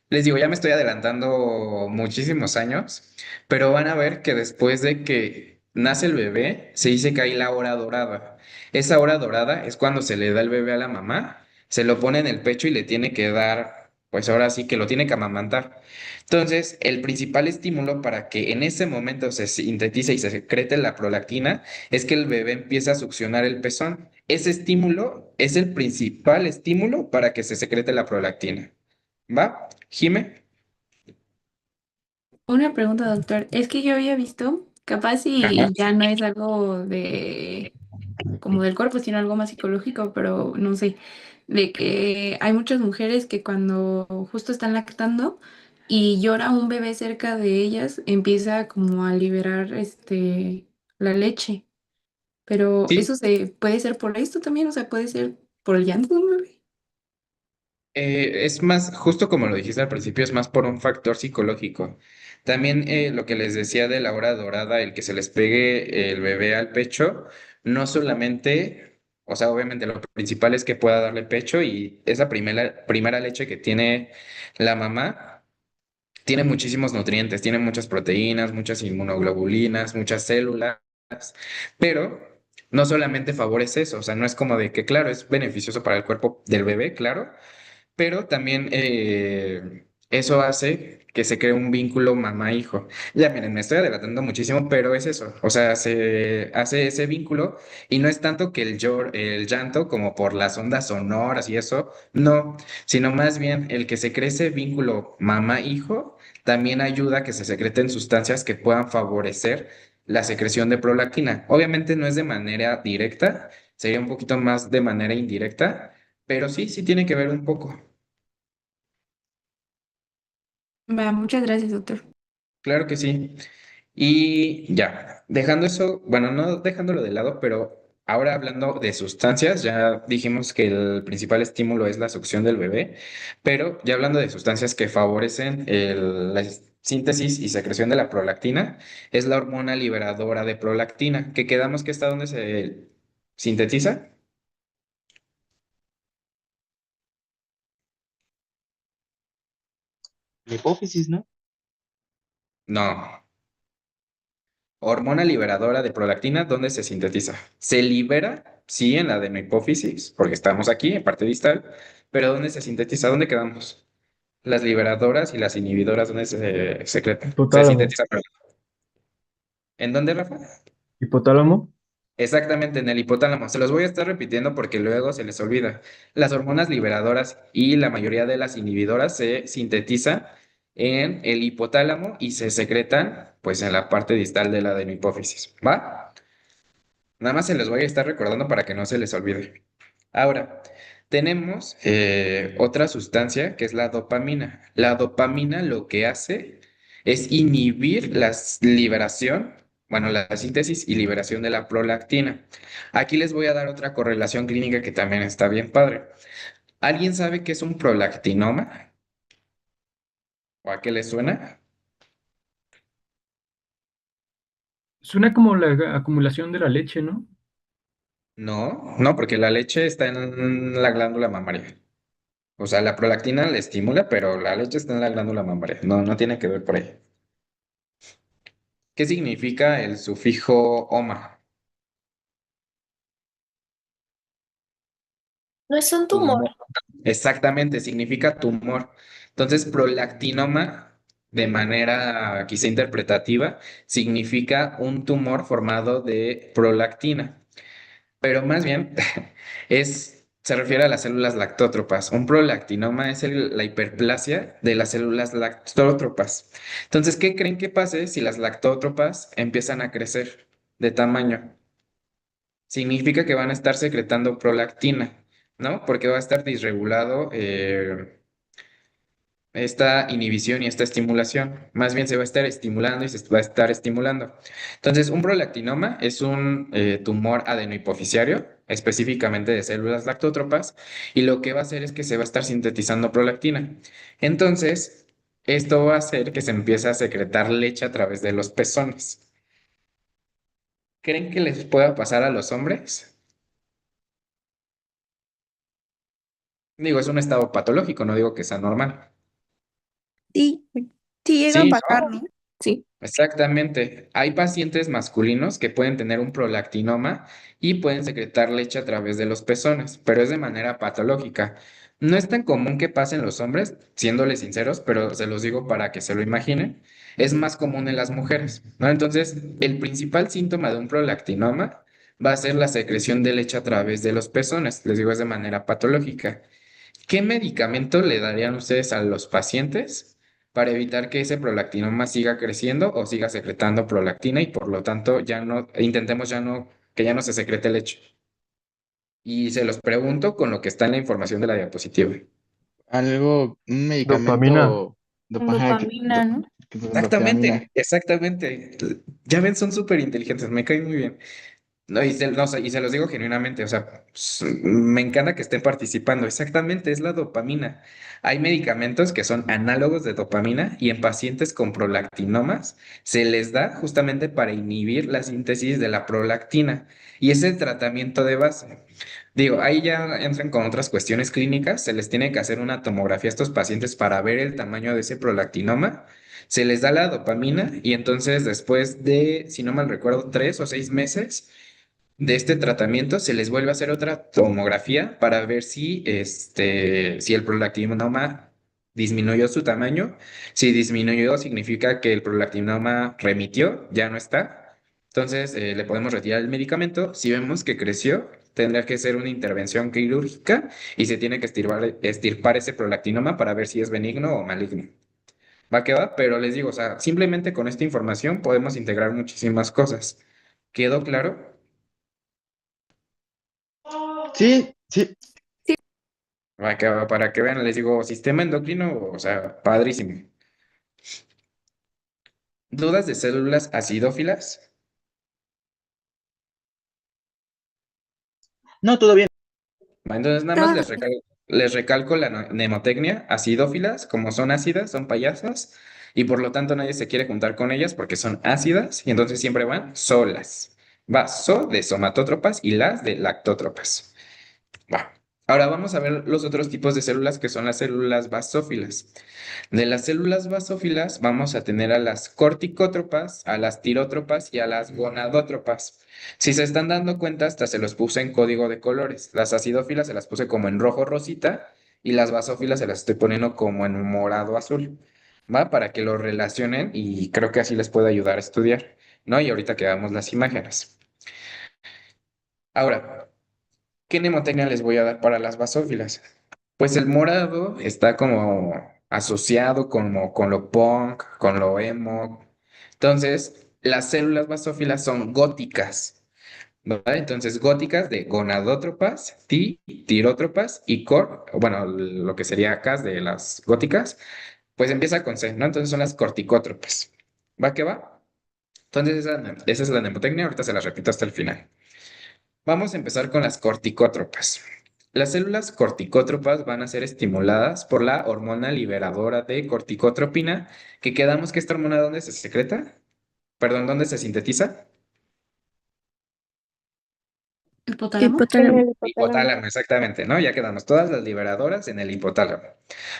Les digo, ya me estoy adelantando muchísimos años, pero van a ver que después de que nace el bebé, se dice que hay la hora dorada. Esa hora dorada es cuando se le da el bebé a la mamá, se lo pone en el pecho y le tiene que dar, pues ahora sí que lo tiene que amamantar. Entonces, el principal estímulo para que en ese momento se sintetice y se secrete la prolactina es que el bebé empieza a succionar el pezón. Ese estímulo es el principal estímulo para que se secrete la prolactina. ¿Va? Jime. Una pregunta, doctor. Es que yo había visto, capaz Ajá. y ya no es algo de como del cuerpo, sino algo más psicológico, pero no sé, de que hay muchas mujeres que cuando justo están lactando y llora un bebé cerca de ellas, empieza como a liberar la leche. Pero Sí, eso se puede ser por esto también, o sea, puede ser por el llanto de un bebé. es más, justo como lo dijiste al principio, es más por un factor psicológico. También lo que les decía de la hora dorada, el que se les pegue el bebé al pecho, no solamente, o sea, obviamente lo principal es que pueda darle pecho y esa primera leche que tiene la mamá tiene muchísimos nutrientes, tiene muchas proteínas, muchas inmunoglobulinas, muchas células, pero no solamente favorece eso, o sea, no es como de que, claro, es beneficioso para el cuerpo del bebé, claro, pero también eso hace que se cree un vínculo mamá-hijo. Ya miren, me estoy adelantando muchísimo, pero es eso. O sea, se hace ese vínculo y no es tanto que el llanto como por las ondas sonoras y eso, no, sino más bien el que se cree ese vínculo mamá-hijo también ayuda a que se secreten sustancias que puedan favorecer la secreción de prolactina. Obviamente no es de manera directa, sería un poquito más de manera indirecta, pero sí, sí tiene que ver un poco. Va, muchas gracias, doctor. Claro que sí. Y ya, dejando eso, bueno, no dejándolo de lado, pero ahora hablando de sustancias, ya dijimos que el principal estímulo es la succión del bebé, pero ya hablando de sustancias que favorecen la síntesis y secreción de la prolactina, es la hormona liberadora de prolactina, que quedamos que está donde se sintetiza. La hipófisis, ¿no? No. Hormona liberadora de prolactina, ¿dónde se sintetiza? Se libera, sí, en la adenohipófisis, porque estamos aquí, en parte distal, pero ¿dónde se sintetiza? ¿Dónde quedamos? Las liberadoras y las inhibidoras, ¿dónde se secretan? Se Hipotálamo. sintetiza, perdón. ¿En dónde, Rafa? Hipotálamo. Exactamente, en el hipotálamo. Se los voy a estar repitiendo porque luego se les olvida. Las hormonas liberadoras y la mayoría de las inhibidoras se sintetizan en el hipotálamo y se secretan, pues, en la parte distal de la adenohipófisis. ¿Va? Nada más se los voy a estar recordando para que no se les olvide. Ahora, tenemos otra sustancia que es la dopamina. La dopamina lo que hace es inhibir la liberación, bueno, la síntesis y liberación de la prolactina. Aquí les voy a dar otra correlación clínica que también está bien padre. ¿Alguien sabe qué es un prolactinoma? ¿O a qué le suena? Suena como la acumulación de la leche, ¿no? No, no, porque la leche está en la glándula mamaria. O sea, la prolactina le estimula, pero la leche está en la glándula mamaria. No, no tiene que ver por ahí. ¿Qué significa el sufijo oma? No es un tumor. Tumor. Exactamente, significa tumor. Entonces, prolactinoma, de manera quizá interpretativa, significa un tumor formado de prolactina. Pero más bien es Se refiere a las células lactótropas. Un prolactinoma es la hiperplasia de las células lactótropas. Entonces, ¿qué creen que pase si las lactótropas empiezan a crecer de tamaño? Significa que van a estar secretando prolactina, ¿no? Porque va a estar disregulado esta inhibición y esta estimulación. Más bien se va a estar estimulando y se va a estar estimulando. Entonces, un prolactinoma es un tumor adenohipoficiario, específicamente de células lactótropas, y lo que va a hacer es que se va a estar sintetizando prolactina. Entonces, esto va a hacer que se empiece a secretar leche a través de los pezones. ¿Creen que les pueda pasar a los hombres? Digo, es un estado patológico, no digo que sea normal. Sí, sí llega a Sí, pasar, ¿no? ¿no? Sí. Exactamente. Hay pacientes masculinos que pueden tener un prolactinoma y pueden secretar leche a través de los pezones, pero es de manera patológica. No es tan común que pasen los hombres, siéndoles sinceros, pero se los digo para que se lo imaginen. Es más común en las mujeres, ¿no? Entonces, el principal síntoma de un prolactinoma va a ser la secreción de leche a través de los pezones. Les digo, es de manera patológica. ¿Qué medicamento le darían ustedes a los pacientes para evitar que ese prolactinoma siga creciendo o siga secretando prolactina y por lo tanto ya no, intentemos ya no, que ya no se secrete leche? Y se los pregunto con lo que está en la información de la diapositiva. Un Dopamina. medicamento, ajá, Dopamina, ¿no? que dopamina. Exactamente, exactamente. Ya ven, son súper inteligentes, me caen muy bien. No, no, y se los digo genuinamente, o sea, me encanta que estén participando. Exactamente, es la dopamina. Hay medicamentos que son análogos de dopamina y en pacientes con prolactinomas se les da justamente para inhibir la síntesis de la prolactina y es el tratamiento de base. Digo, ahí ya entran con otras cuestiones clínicas, se les tiene que hacer una tomografía a estos pacientes para ver el tamaño de ese prolactinoma. Se les da la dopamina y entonces después de, si no mal recuerdo, 3 o 6 meses de este tratamiento se les vuelve a hacer otra tomografía para ver si el prolactinoma disminuyó su tamaño. Si disminuyó, significa que el prolactinoma remitió, ya no está. Entonces, le podemos retirar el medicamento. Si vemos que creció, tendrá que ser una intervención quirúrgica y se tiene que estirpar ese prolactinoma para ver si es benigno o maligno. Va que va, pero les digo, o sea, simplemente con esta información podemos integrar muchísimas cosas. ¿Quedó claro? Sí, sí. Sí, Para que vean, les digo, sistema endocrino, o sea, padrísimo. ¿Dudas de células acidófilas? No, todo bien. Entonces, nada más todo les recalco la mnemotecnia, acidófilas, como son ácidas, son payasas, y por lo tanto nadie se quiere juntar con ellas porque son ácidas, y entonces siempre van solas. Va so de somatótropas y las de lactótropas. Va. Ahora vamos a ver los otros tipos de células que son las células basófilas. De las células basófilas vamos a tener a las corticótropas, a las tirótropas y a las gonadótropas. Si se están dando cuenta, hasta se los puse en código de colores. Las acidófilas se las puse como en rojo rosita y las basófilas se las estoy poniendo como en morado azul. ¿Va? Para que lo relacionen y creo que así les puede ayudar a estudiar, ¿no? Y ahorita que veamos las imágenes. Ahora, ¿qué mnemotecnia les voy a dar para las basófilas? Pues el morado está como asociado con lo punk, con lo emo. Entonces, las células basófilas son góticas, ¿vale? Entonces, góticas de gonadótropas, tirótropas y bueno, lo que sería K de las góticas, pues empieza con C, ¿no? Entonces son las corticótropas. ¿Va que va? Entonces, esa es la mnemotecnia, ahorita se las repito hasta el final. Vamos a empezar con las corticótropas. Las células corticótropas van a ser estimuladas por la hormona liberadora de corticotropina, que quedamos que esta hormona ¿dónde se secreta? Perdón, ¿dónde se sintetiza? ¿Hipotálamo? En hipotálamo. el hipotálamo. Hipotálamo, exactamente, ¿no? Ya quedamos todas las liberadoras en el hipotálamo.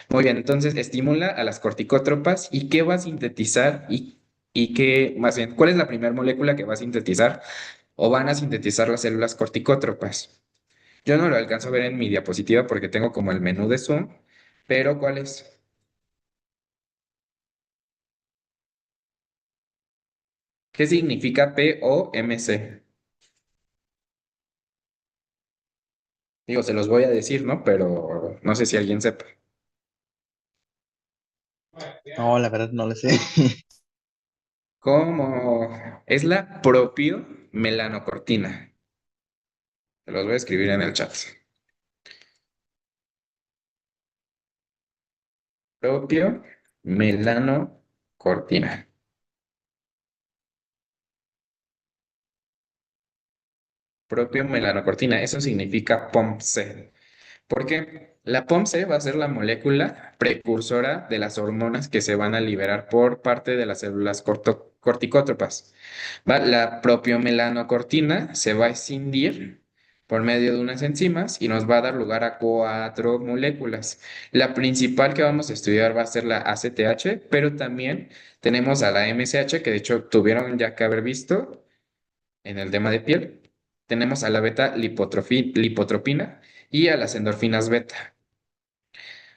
Muy bien, entonces estimula a las corticótropas y ¿qué va a sintetizar y qué, más bien, cuál es la primera molécula que va a sintetizar o van a sintetizar las células corticótropas? Yo no lo alcanzo a ver en mi diapositiva porque tengo como el menú de Zoom, pero ¿cuál es? ¿Qué significa POMC? Digo, se los voy a decir, ¿no? Pero no sé si alguien sepa. No, la verdad no lo sé. ¿Cómo? Es la propio melanocortina. Se los voy a escribir en el chat. Propio melanocortina. Propio melanocortina. Eso significa POMC. Porque la POMC va a ser la molécula precursora de las hormonas que se van a liberar por parte de las células corticótropas. La propiomelanocortina se va a escindir por medio de unas enzimas y nos va a dar lugar a cuatro moléculas. La principal que vamos a estudiar va a ser la ACTH, pero también tenemos a la MSH, que de hecho tuvieron ya que haber visto en el tema de piel. Tenemos a la beta lipotropina y a las endorfinas beta.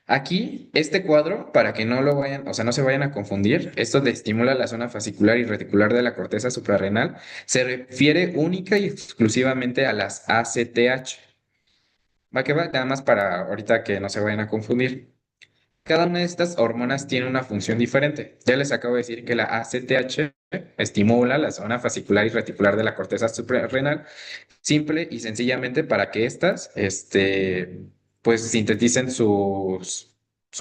Aquí, este cuadro, para que no lo vayan, o sea, no se vayan a confundir, esto de estimula la zona fascicular y reticular de la corteza suprarrenal, se refiere única y exclusivamente a las ACTH. Va que va, nada más para ahorita que no se vayan a confundir. Cada una de estas hormonas tiene una función diferente. Ya les acabo de decir que la ACTH estimula la zona fascicular y reticular de la corteza suprarrenal, simple y sencillamente para que éstas, pues sinteticen su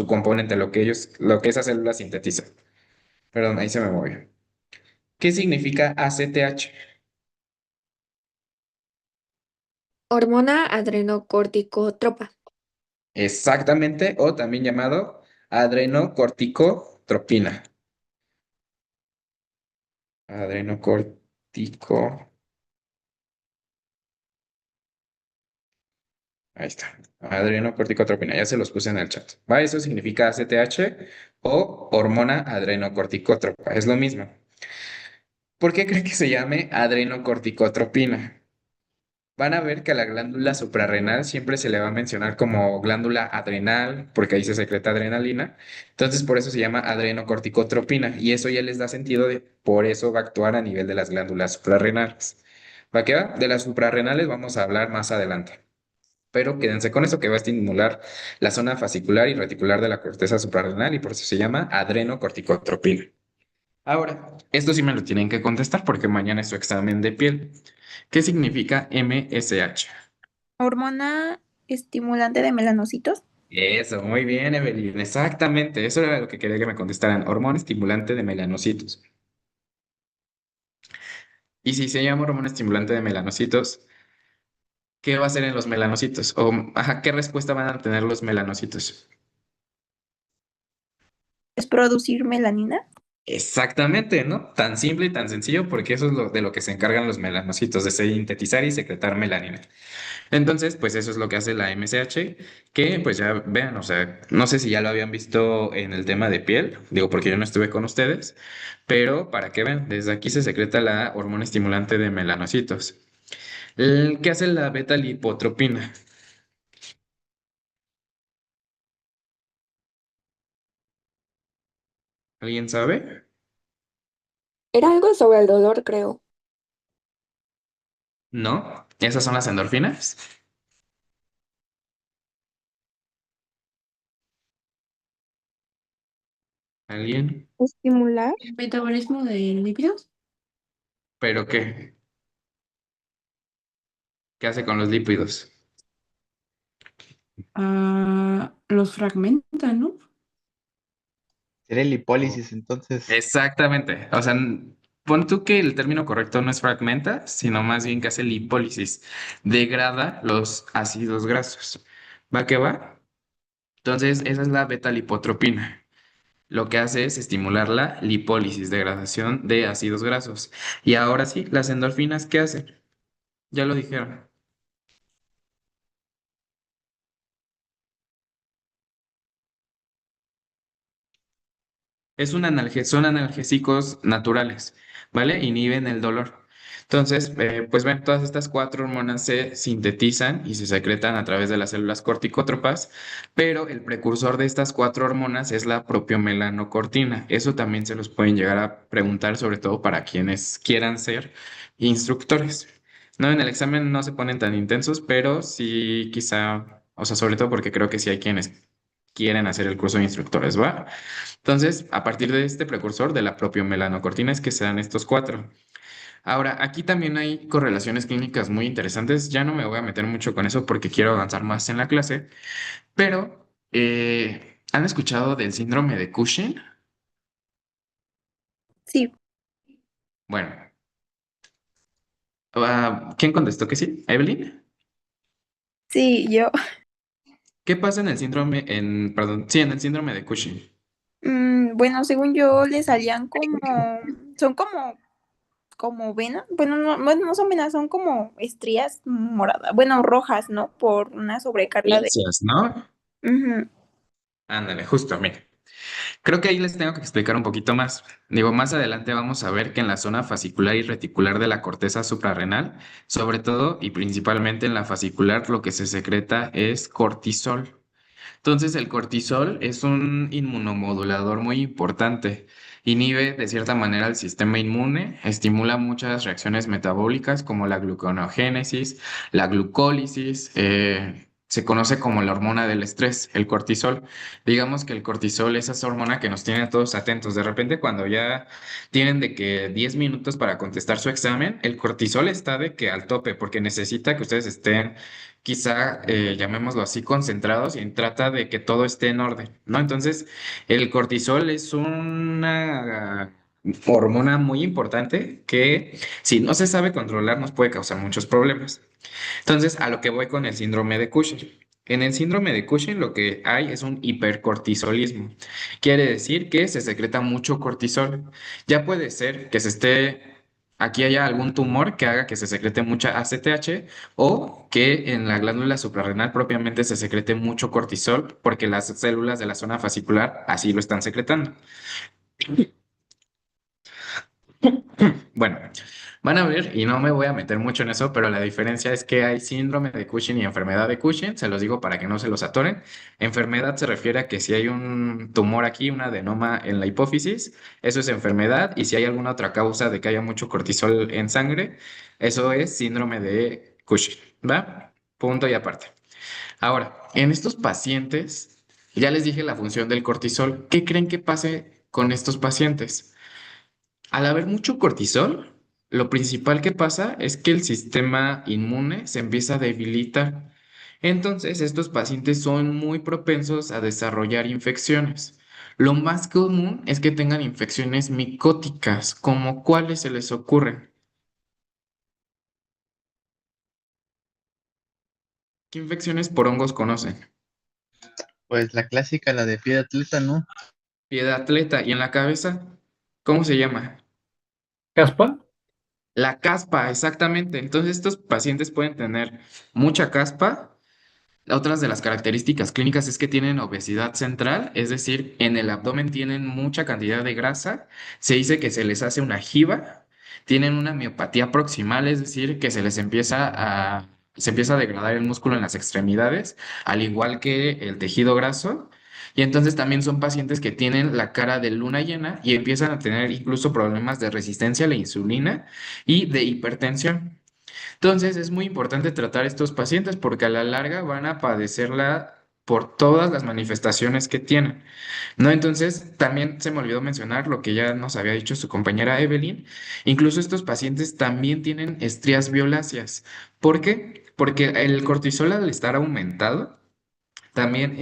componente, lo que esas células sintetizan. Perdón, ahí se me movió. ¿Qué significa ACTH? Hormona adrenocorticotropa. Exactamente, o también llamado adrenocorticotropina. Adrenocortico. Ahí está. Adrenocorticotropina, ya se los puse en el chat. ¿Va? Eso significa ACTH o hormona adrenocorticotropa. Es lo mismo. ¿Por qué creen que se llame adrenocorticotropina? Van a ver que a la glándula suprarrenal siempre se le va a mencionar como glándula adrenal, porque ahí se secreta adrenalina. Entonces, por eso se llama adrenocorticotropina. Y eso ya les da sentido de por eso va a actuar a nivel de las glándulas suprarrenales. ¿Va que va? De las suprarrenales vamos a hablar más adelante. Pero quédense con eso que va a estimular la zona fascicular y reticular de la corteza suprarrenal y por eso se llama adrenocorticotropina. Ahora, esto sí me lo tienen que contestar porque mañana es su examen de piel. ¿Qué significa MSH? Hormona estimulante de melanocitos. Eso, muy bien, Evelyn. Exactamente, eso era lo que quería que me contestaran. Hormona estimulante de melanocitos. Y si se llama hormona estimulante de melanocitos, ¿qué va a hacer en los melanocitos? O, ajá, ¿qué respuesta van a tener los melanocitos? ¿Es producir melanina? Exactamente, ¿no? Tan simple y tan sencillo porque eso es de lo que se encargan los melanocitos, de sintetizar y secretar melanina. Entonces, pues eso es lo que hace la MSH, que pues ya vean, o sea, no sé si ya lo habían visto en el tema de piel, digo porque yo no estuve con ustedes, pero para que vean, desde aquí se secreta la hormona estimulante de melanocitos. ¿Qué hace la beta lipotropina? ¿Alguien sabe? Era algo sobre el dolor, creo. ¿No? ¿Esas son las endorfinas? ¿Alguien? Estimular. ¿Metabolismo de lípidos? ¿Pero qué? ¿Qué hace con los lípidos? Ah, los fragmentan, ¿no? Sería lipólisis, entonces. Exactamente. O sea, pon tú que el término correcto no es fragmenta, sino más bien que hace lipólisis. Degrada los ácidos grasos. ¿Va que va? Entonces, esa es la beta-lipotropina. Lo que hace es estimular la lipólisis, degradación de ácidos grasos. Y ahora sí, las endorfinas, ¿qué hacen? Ya lo dijeron. Son analgésicos naturales, ¿vale? Inhiben el dolor. Entonces, pues ven, todas estas cuatro hormonas se sintetizan y se secretan a través de las células corticótropas, pero el precursor de estas cuatro hormonas es la propiomelanocortina. Eso también se los pueden llegar a preguntar, sobre todo para quienes quieran ser instructores. No, en el examen no se ponen tan intensos, pero sí quizá, o sea, sobre todo porque creo que sí hay quienes quieren hacer el curso de instructores, ¿va? Entonces, a partir de este precursor de la propiomelanocortina es que se dan estos cuatro. Ahora, aquí también hay correlaciones clínicas muy interesantes. Ya no me voy a meter mucho con eso porque quiero avanzar más en la clase, pero ¿han escuchado del síndrome de Cushing? Sí, Bueno, ¿quién contestó que sí? ¿Evelyn? sí, yo. ¿Qué pasa en el síndrome, perdón, sí, en el síndrome de Cushing? Bueno, según yo, le salían como, son como venas, bueno, no son venas, son como estrías moradas, bueno, rojas, ¿no? Por una sobrecarga de... Gracias, ¿no? Ujú. Ándale, justo, mira. Creo que ahí les tengo que explicar un poquito más. Digo, más adelante vamos a ver que en la zona fascicular y reticular de la corteza suprarrenal, sobre todo y principalmente en la fascicular, lo que se secreta es cortisol. Entonces, el cortisol es un inmunomodulador muy importante. Inhibe de cierta manera el sistema inmune, estimula muchas reacciones metabólicas como la gluconeogénesis, la glucólisis, se conoce como la hormona del estrés, el cortisol. Digamos que el cortisol es esa hormona que nos tiene a todos atentos. De repente, cuando ya tienen de que 10 minutos para contestar su examen, el cortisol está de que al tope porque necesita que ustedes estén quizá, llamémoslo así, concentrados y trata de que todo esté en orden, ¿no? Entonces, el cortisol es una hormona muy importante que si no se sabe controlar nos puede causar muchos problemas. Entonces, a lo que voy con el síndrome de Cushing. En el síndrome de Cushing lo que hay es un hipercortisolismo. Quiere decir que se secreta mucho cortisol. Ya puede ser que aquí haya algún tumor que haga que se secrete mucha ACTH o que en la glándula suprarrenal propiamente se secrete mucho cortisol porque las células de la zona fascicular así lo están secretando. Bueno, van a ver, y no me voy a meter mucho en eso, pero la diferencia es que hay síndrome de Cushing y enfermedad de Cushing, se los digo para que no se los atoren. Enfermedad se refiere a que si hay un tumor aquí, un adenoma en la hipófisis, eso es enfermedad, y si hay alguna otra causa de que haya mucho cortisol en sangre, eso es síndrome de Cushing, ¿va? Punto y aparte. Ahora, en estos pacientes, ya les dije la función del cortisol. ¿Qué creen que pase con estos pacientes? Al haber mucho cortisol, lo principal que pasa es que el sistema inmune se empieza a debilitar. Entonces, estos pacientes son muy propensos a desarrollar infecciones. Lo más común es que tengan infecciones micóticas, como cuáles se les ocurren. ¿Qué infecciones por hongos conocen? Pues la clásica, la de pie de atleta, ¿no? Pie de atleta y en la cabeza, ¿cómo se llama? ¿Caspa? La caspa, exactamente. Entonces, estos pacientes pueden tener mucha caspa. Otras de las características clínicas es que tienen obesidad central, es decir, en el abdomen tienen mucha cantidad de grasa. Se dice que se les hace una jiba. Tienen una miopatía proximal, es decir, que se empieza a degradar el músculo en las extremidades, al igual que el tejido graso. Y entonces también son pacientes que tienen la cara de luna llena y empiezan a tener incluso problemas de resistencia a la insulina y de hipertensión. Entonces es muy importante tratar estos pacientes porque a la larga van a padecerla por todas las manifestaciones que tienen, ¿no? Entonces también se me olvidó mencionar lo que ya nos había dicho su compañera Evelyn. Incluso estos pacientes también tienen estrías violáceas. ¿Por qué? Porque el cortisol al estar aumentado también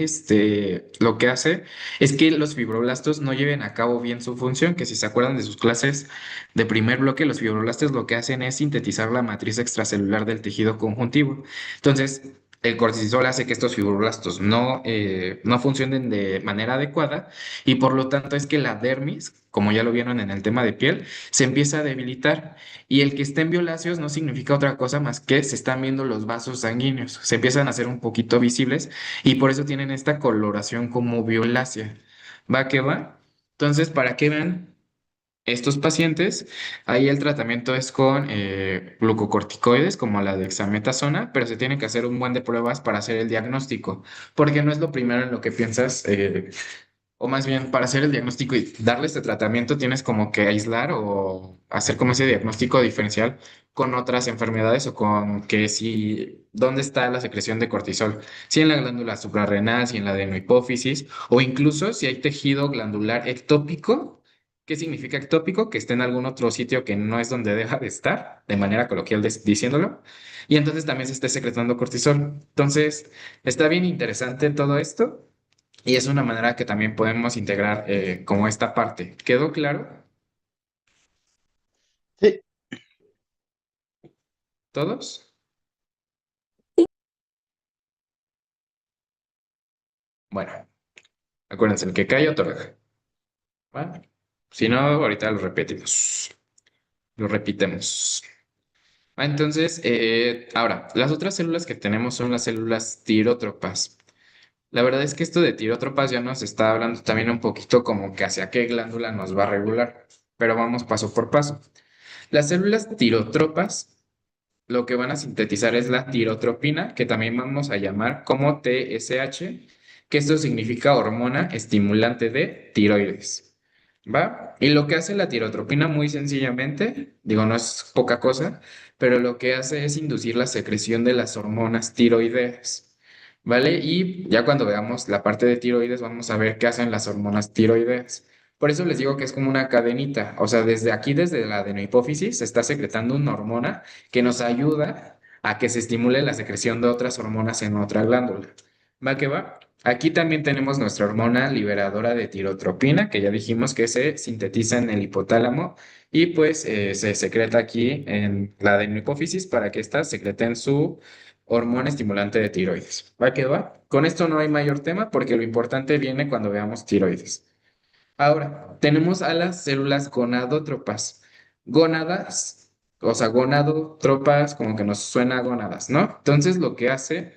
lo que hace es que los fibroblastos no lleven a cabo bien su función, que si se acuerdan de sus clases de primer bloque, los fibroblastos lo que hacen es sintetizar la matriz extracelular del tejido conjuntivo. Entonces, el cortisol hace que estos fibroblastos no funcionen de manera adecuada y por lo tanto es que la dermis, como ya lo vieron en el tema de piel, se empieza a debilitar y el que estén violáceos no significa otra cosa más que se están viendo los vasos sanguíneos, se empiezan a hacer un poquito visibles y por eso tienen esta coloración como violácea. ¿Va que va? Entonces, para que vean estos pacientes, ahí el tratamiento es con glucocorticoides como la dexametasona, pero se tiene que hacer un buen de pruebas para hacer el diagnóstico, porque no es lo primero en lo que piensas O más bien, para hacer el diagnóstico y darle este tratamiento, tienes como que aislar o hacer como ese diagnóstico diferencial con otras enfermedades o con que si, dónde está la secreción de cortisol, si en la glándula suprarrenal, si en la adenohipófisis, o incluso si hay tejido glandular ectópico. ¿Qué significa ectópico? Que esté en algún otro sitio que no es donde deja de estar, de manera coloquial diciéndolo, y entonces también se esté secretando cortisol. Entonces, está bien interesante todo esto. Y es una manera que también podemos integrar como esta parte. ¿Quedó claro? Sí, ¿Todos? Bueno, acuérdense, el que calla otorga. ¿Va? Si no, ahorita lo repetimos. Lo repitemos. Entonces, ahora, las otras células que tenemos son las células tirótropas. La verdad es que esto de tirótropas ya nos está hablando también un poquito como que hacia qué glándula nos va a regular, pero vamos paso por paso. Las células tirotropas lo que van a sintetizar es la tirotropina, que también vamos a llamar como TSH, que esto significa hormona estimulante de tiroides. ¿Va? Y lo que hace la tirotropina muy sencillamente, digo, no es poca cosa, pero lo que hace es inducir la secreción de las hormonas tiroideas. ¿Vale? Y ya cuando veamos la parte de tiroides, vamos a ver qué hacen las hormonas tiroideas. Por eso les digo que es como una cadenita. O sea, desde aquí, desde la adenohipófisis, se está secretando una hormona que nos ayuda a que se estimule la secreción de otras hormonas en otra glándula. ¿Va que va? Aquí también tenemos nuestra hormona liberadora de tirotropina, que ya dijimos que se sintetiza en el hipotálamo y pues se secreta aquí en la adenohipófisis para que ésta secreten su hormona estimulante de tiroides. ¿Va que va? Con esto no hay mayor tema porque lo importante viene cuando veamos tiroides. Ahora, tenemos a las células gonadótropas. Gónadas, o sea, gonadotropas, como que nos suena a gónadas, ¿no? Entonces, lo que hace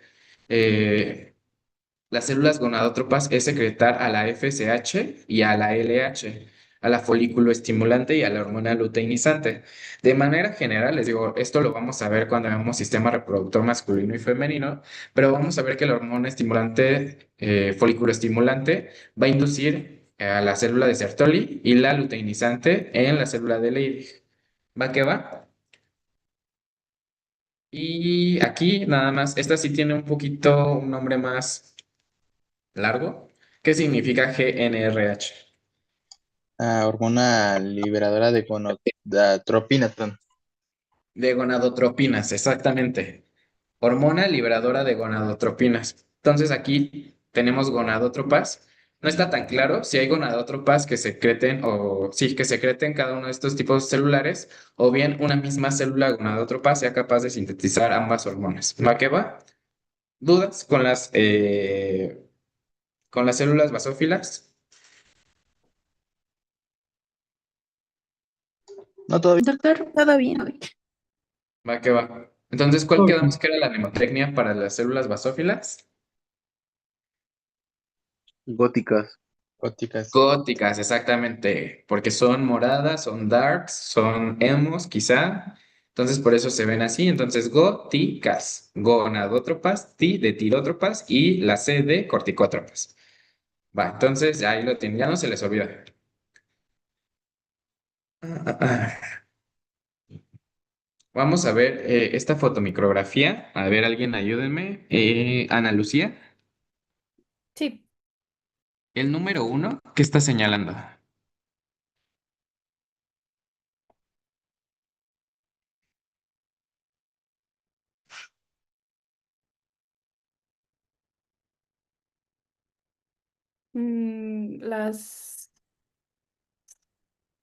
las células gonadótropas es secretar a la FSH y a la LH, a la folículo estimulante y a la hormona luteinizante. De manera general, les digo, esto lo vamos a ver cuando veamos sistema reproductor masculino y femenino, pero vamos a ver que la hormona estimulante, folículo estimulante, va a inducir a la célula de Sertoli y la luteinizante en la célula de Leydig. ¿Va que va? Y aquí nada más, esta sí tiene un poquito un nombre más largo. ¿Qué significa GnRH? hormona liberadora de gonadotropina, perdón. De gonadotropinas, exactamente. Hormona liberadora de gonadotropinas. Entonces aquí tenemos gonadótropas. No está tan claro si hay gonadótropas que secreten o sí, que secreten cada uno de estos tipos celulares o bien una misma célula gonadótropa sea capaz de sintetizar ambas hormonas. ¿Va que va? ¿Dudas con las células basófilas? No, todavía. Doctor, todo bien. Va que va. Entonces, ¿cuál quedamos que era la mnemotecnia para las células basófilas? Góticas. Góticas. Góticas, exactamente, porque son moradas, son darks, son emos, quizá. Entonces, por eso se ven así. Entonces, góticas, gonadótropas, T de tirótropas y la C de corticótropas. Va, entonces ya ahí lo tienen, ya no se les olvida. Vamos a ver esta fotomicrografía. A ver, alguien ayúdenme. Ana Lucía, Sí. el número 1, ¿qué está señalando? Las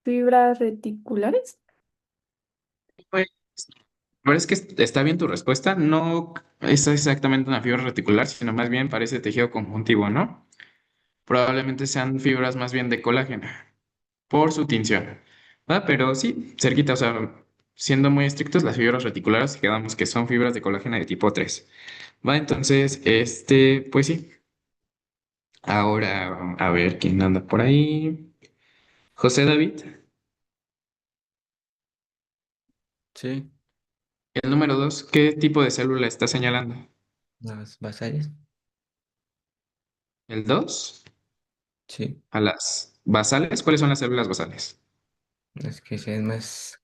fibras reticulares. Pues, pero es que está bien tu respuesta. No es exactamente una fibra reticular, sino más bien parece tejido conjuntivo, ¿no? Probablemente sean fibras más bien de colágeno por su tinción. ¿Va? Pero sí, cerquita, o sea, siendo muy estrictos, las fibras reticulares quedamos que son fibras de colágeno de tipo 3. ¿Va? Entonces, pues sí. Ahora, a ver quién anda por ahí. José David, Sí, el número 2, ¿qué tipo de célula está señalando? las basales. ¿El 2? Sí. a las basales. ¿Cuáles son las células basales? Las que sean más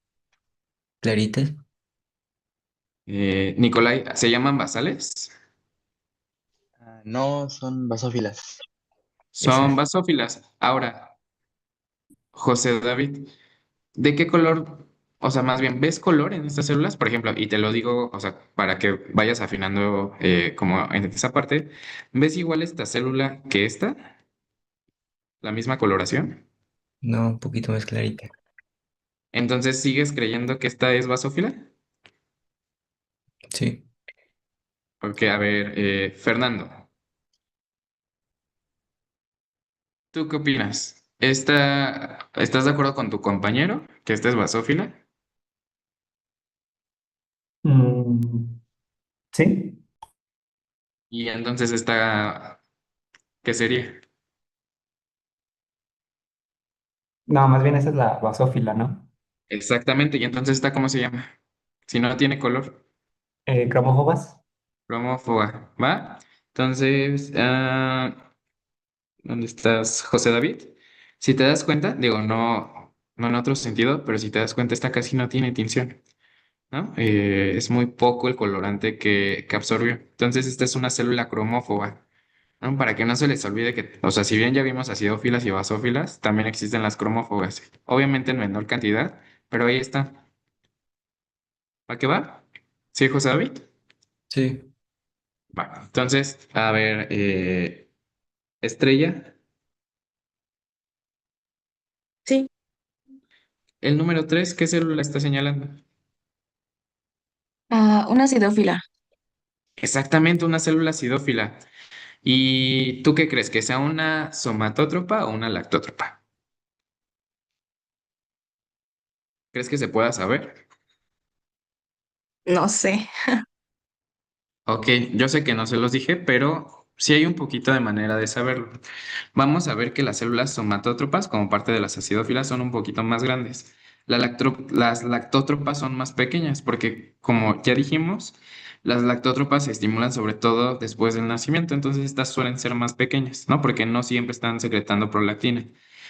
claritas. Nicolai, ¿se llaman basales? No, son basófilas. Son Esa. basófilas. Ahora, José David, ¿de qué color? O sea, más bien, ¿ves color en estas células? Por ejemplo, y te lo digo, o sea, para que vayas afinando como en esa parte, ¿ves igual esta célula que esta? ¿La misma coloración? No, un poquito más clarita. Entonces, ¿sigues creyendo que esta es basófila? Sí. Porque, a ver, Fernando, ¿tú qué opinas? ¿Estás de acuerdo con tu compañero que esta es basófila? Mm, sí, Y entonces esta, ¿qué sería? no, más bien esa es la basófila, ¿no? Exactamente, y entonces esta, ¿cómo se llama? Si no tiene color, Cromófobas. cromófoba, ¿va? Entonces, ¿dónde estás, José David? Si te das cuenta, digo, no en otro sentido, pero si te das cuenta, esta casi no tiene tinción, ¿no? Es muy poco el colorante que absorbió. Entonces, esta es una célula cromófoba, ¿no? Para que no se les olvide que, o sea, si bien ya vimos acidófilas y basófilas, también existen las cromófogas. Obviamente en menor cantidad, pero ahí está. ¿Va que va? ¿Sí, José David? Sí. Va. Entonces, a ver, Estrella, Sí. el número 3, ¿qué célula está señalando? Una acidófila. Exactamente, una célula acidófila. ¿Y tú qué crees? ¿Que sea una somatótropa o una lactótropa? ¿Crees que se pueda saber? No sé. Ok, yo sé que no se los dije, pero sí hay un poquito de manera de saberlo. Vamos a ver que las células somatótropas, como parte de las acidófilas, son un poquito más grandes. Las lactótropas son más pequeñas porque, como ya dijimos, las lactótropas se estimulan sobre todo después del nacimiento, entonces estas suelen ser más pequeñas, ¿no? Porque no siempre están secretando prolactina.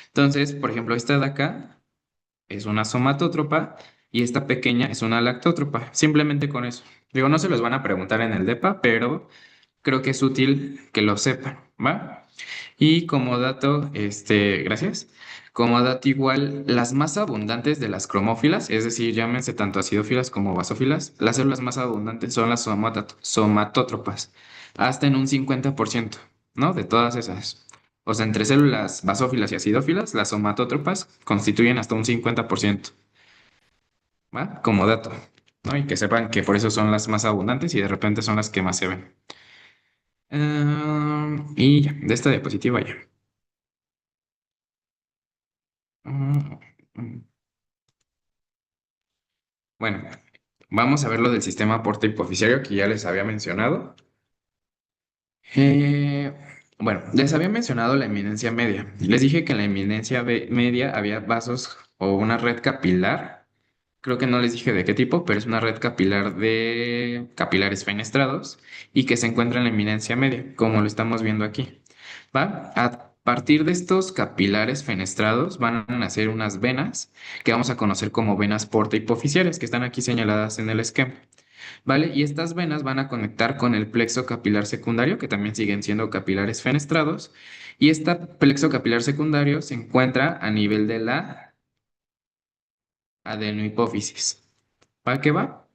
Entonces, por ejemplo, esta de acá es una somatótropa y esta pequeña es una lactótropa. Simplemente con eso. Digo, no se los van a preguntar en el DEPA, pero creo que es útil que lo sepan, ¿va? Y como dato, gracias. Como dato igual, las más abundantes de las cromófilas, es decir, llámense tanto acidófilas como basófilas, las células más abundantes son las somatótropas, hasta en un 50%, ¿no? De todas esas. O sea, entre células basófilas y acidófilas, las somatótropas constituyen hasta un 50%, ¿va? Como dato, ¿no? Y que sepan que por eso son las más abundantes y de repente son las que más se ven. Y ya, de esta diapositiva ya. Mm, mm. Bueno, vamos a ver lo del sistema porta hipoficiario que ya les había mencionado. Eh, bueno, les había mencionado la eminencia media. Les dije que en la eminencia media había vasos o una red capilar. Creo que no les dije de qué tipo, pero es una red capilar de capilares fenestrados y que se encuentra en la eminencia media, como lo estamos viendo aquí. ¿Va? A partir de estos capilares fenestrados van a nacer unas venas que vamos a conocer como venas porta hipoficiarias, que están aquí señaladas en el esquema. ¿Vale? Y estas venas van a conectar con el plexo capilar secundario, que también siguen siendo capilares fenestrados. Y este plexo capilar secundario se encuentra a nivel de la adenohipófisis. ¿Va que va?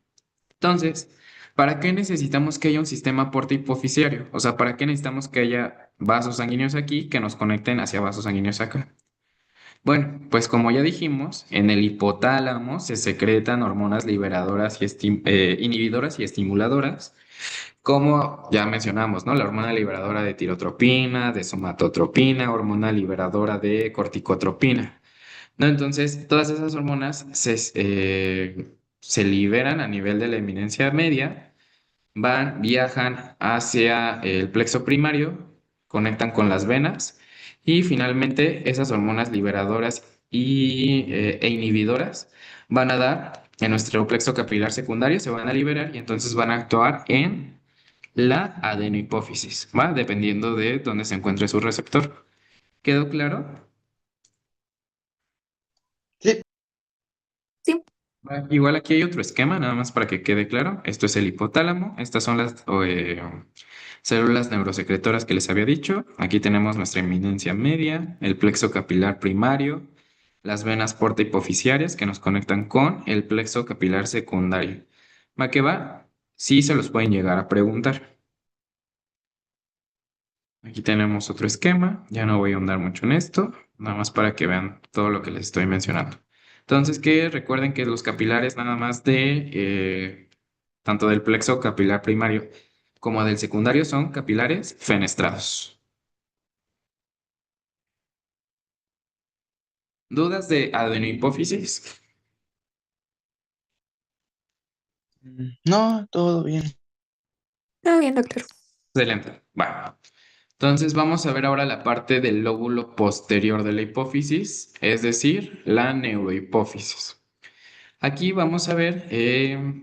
Entonces, ¿para qué necesitamos que haya un sistema porta hipoficiario? O sea, ¿para qué necesitamos que haya vasos sanguíneos aquí que nos conecten hacia vasos sanguíneos acá? Bueno, pues como ya dijimos, en el hipotálamo se secretan hormonas liberadoras y inhibidoras y estimuladoras, como ya mencionamos, ¿no? La hormona liberadora de tirotropina, de somatotropina, hormona liberadora de corticotropina, ¿no? Entonces, todas esas hormonas se liberan a nivel de la eminencia media, viajan hacia el plexo primario, conectan con las venas y finalmente esas hormonas liberadoras e inhibidoras van a dar en nuestro plexo capilar secundario, se van a liberar y entonces van a actuar en la adenohipófisis, ¿va? Dependiendo de dónde se encuentre su receptor. ¿Quedó claro? Sí. Sí. Igual aquí hay otro esquema, nada más para que quede claro. Esto es el hipotálamo. Estas son las células neurosecretoras que les había dicho. Aquí tenemos nuestra eminencia media, el plexo capilar primario, las venas porta hipofisiarias que nos conectan con el plexo capilar secundario. ¿Va que va? Sí se los pueden llegar a preguntar. Aquí tenemos otro esquema. Ya no voy a ahondar mucho en esto, nada más para que vean todo lo que les estoy mencionando. Entonces, que recuerden que los capilares nada más de tanto del plexo capilar primario como del secundario son capilares fenestrados. ¿Dudas de adenohipófisis? No, todo bien. Está bien, doctor. Excelente. Bueno, entonces vamos a ver ahora la parte del lóbulo posterior de la hipófisis, es decir, la neurohipófisis. Aquí vamos a ver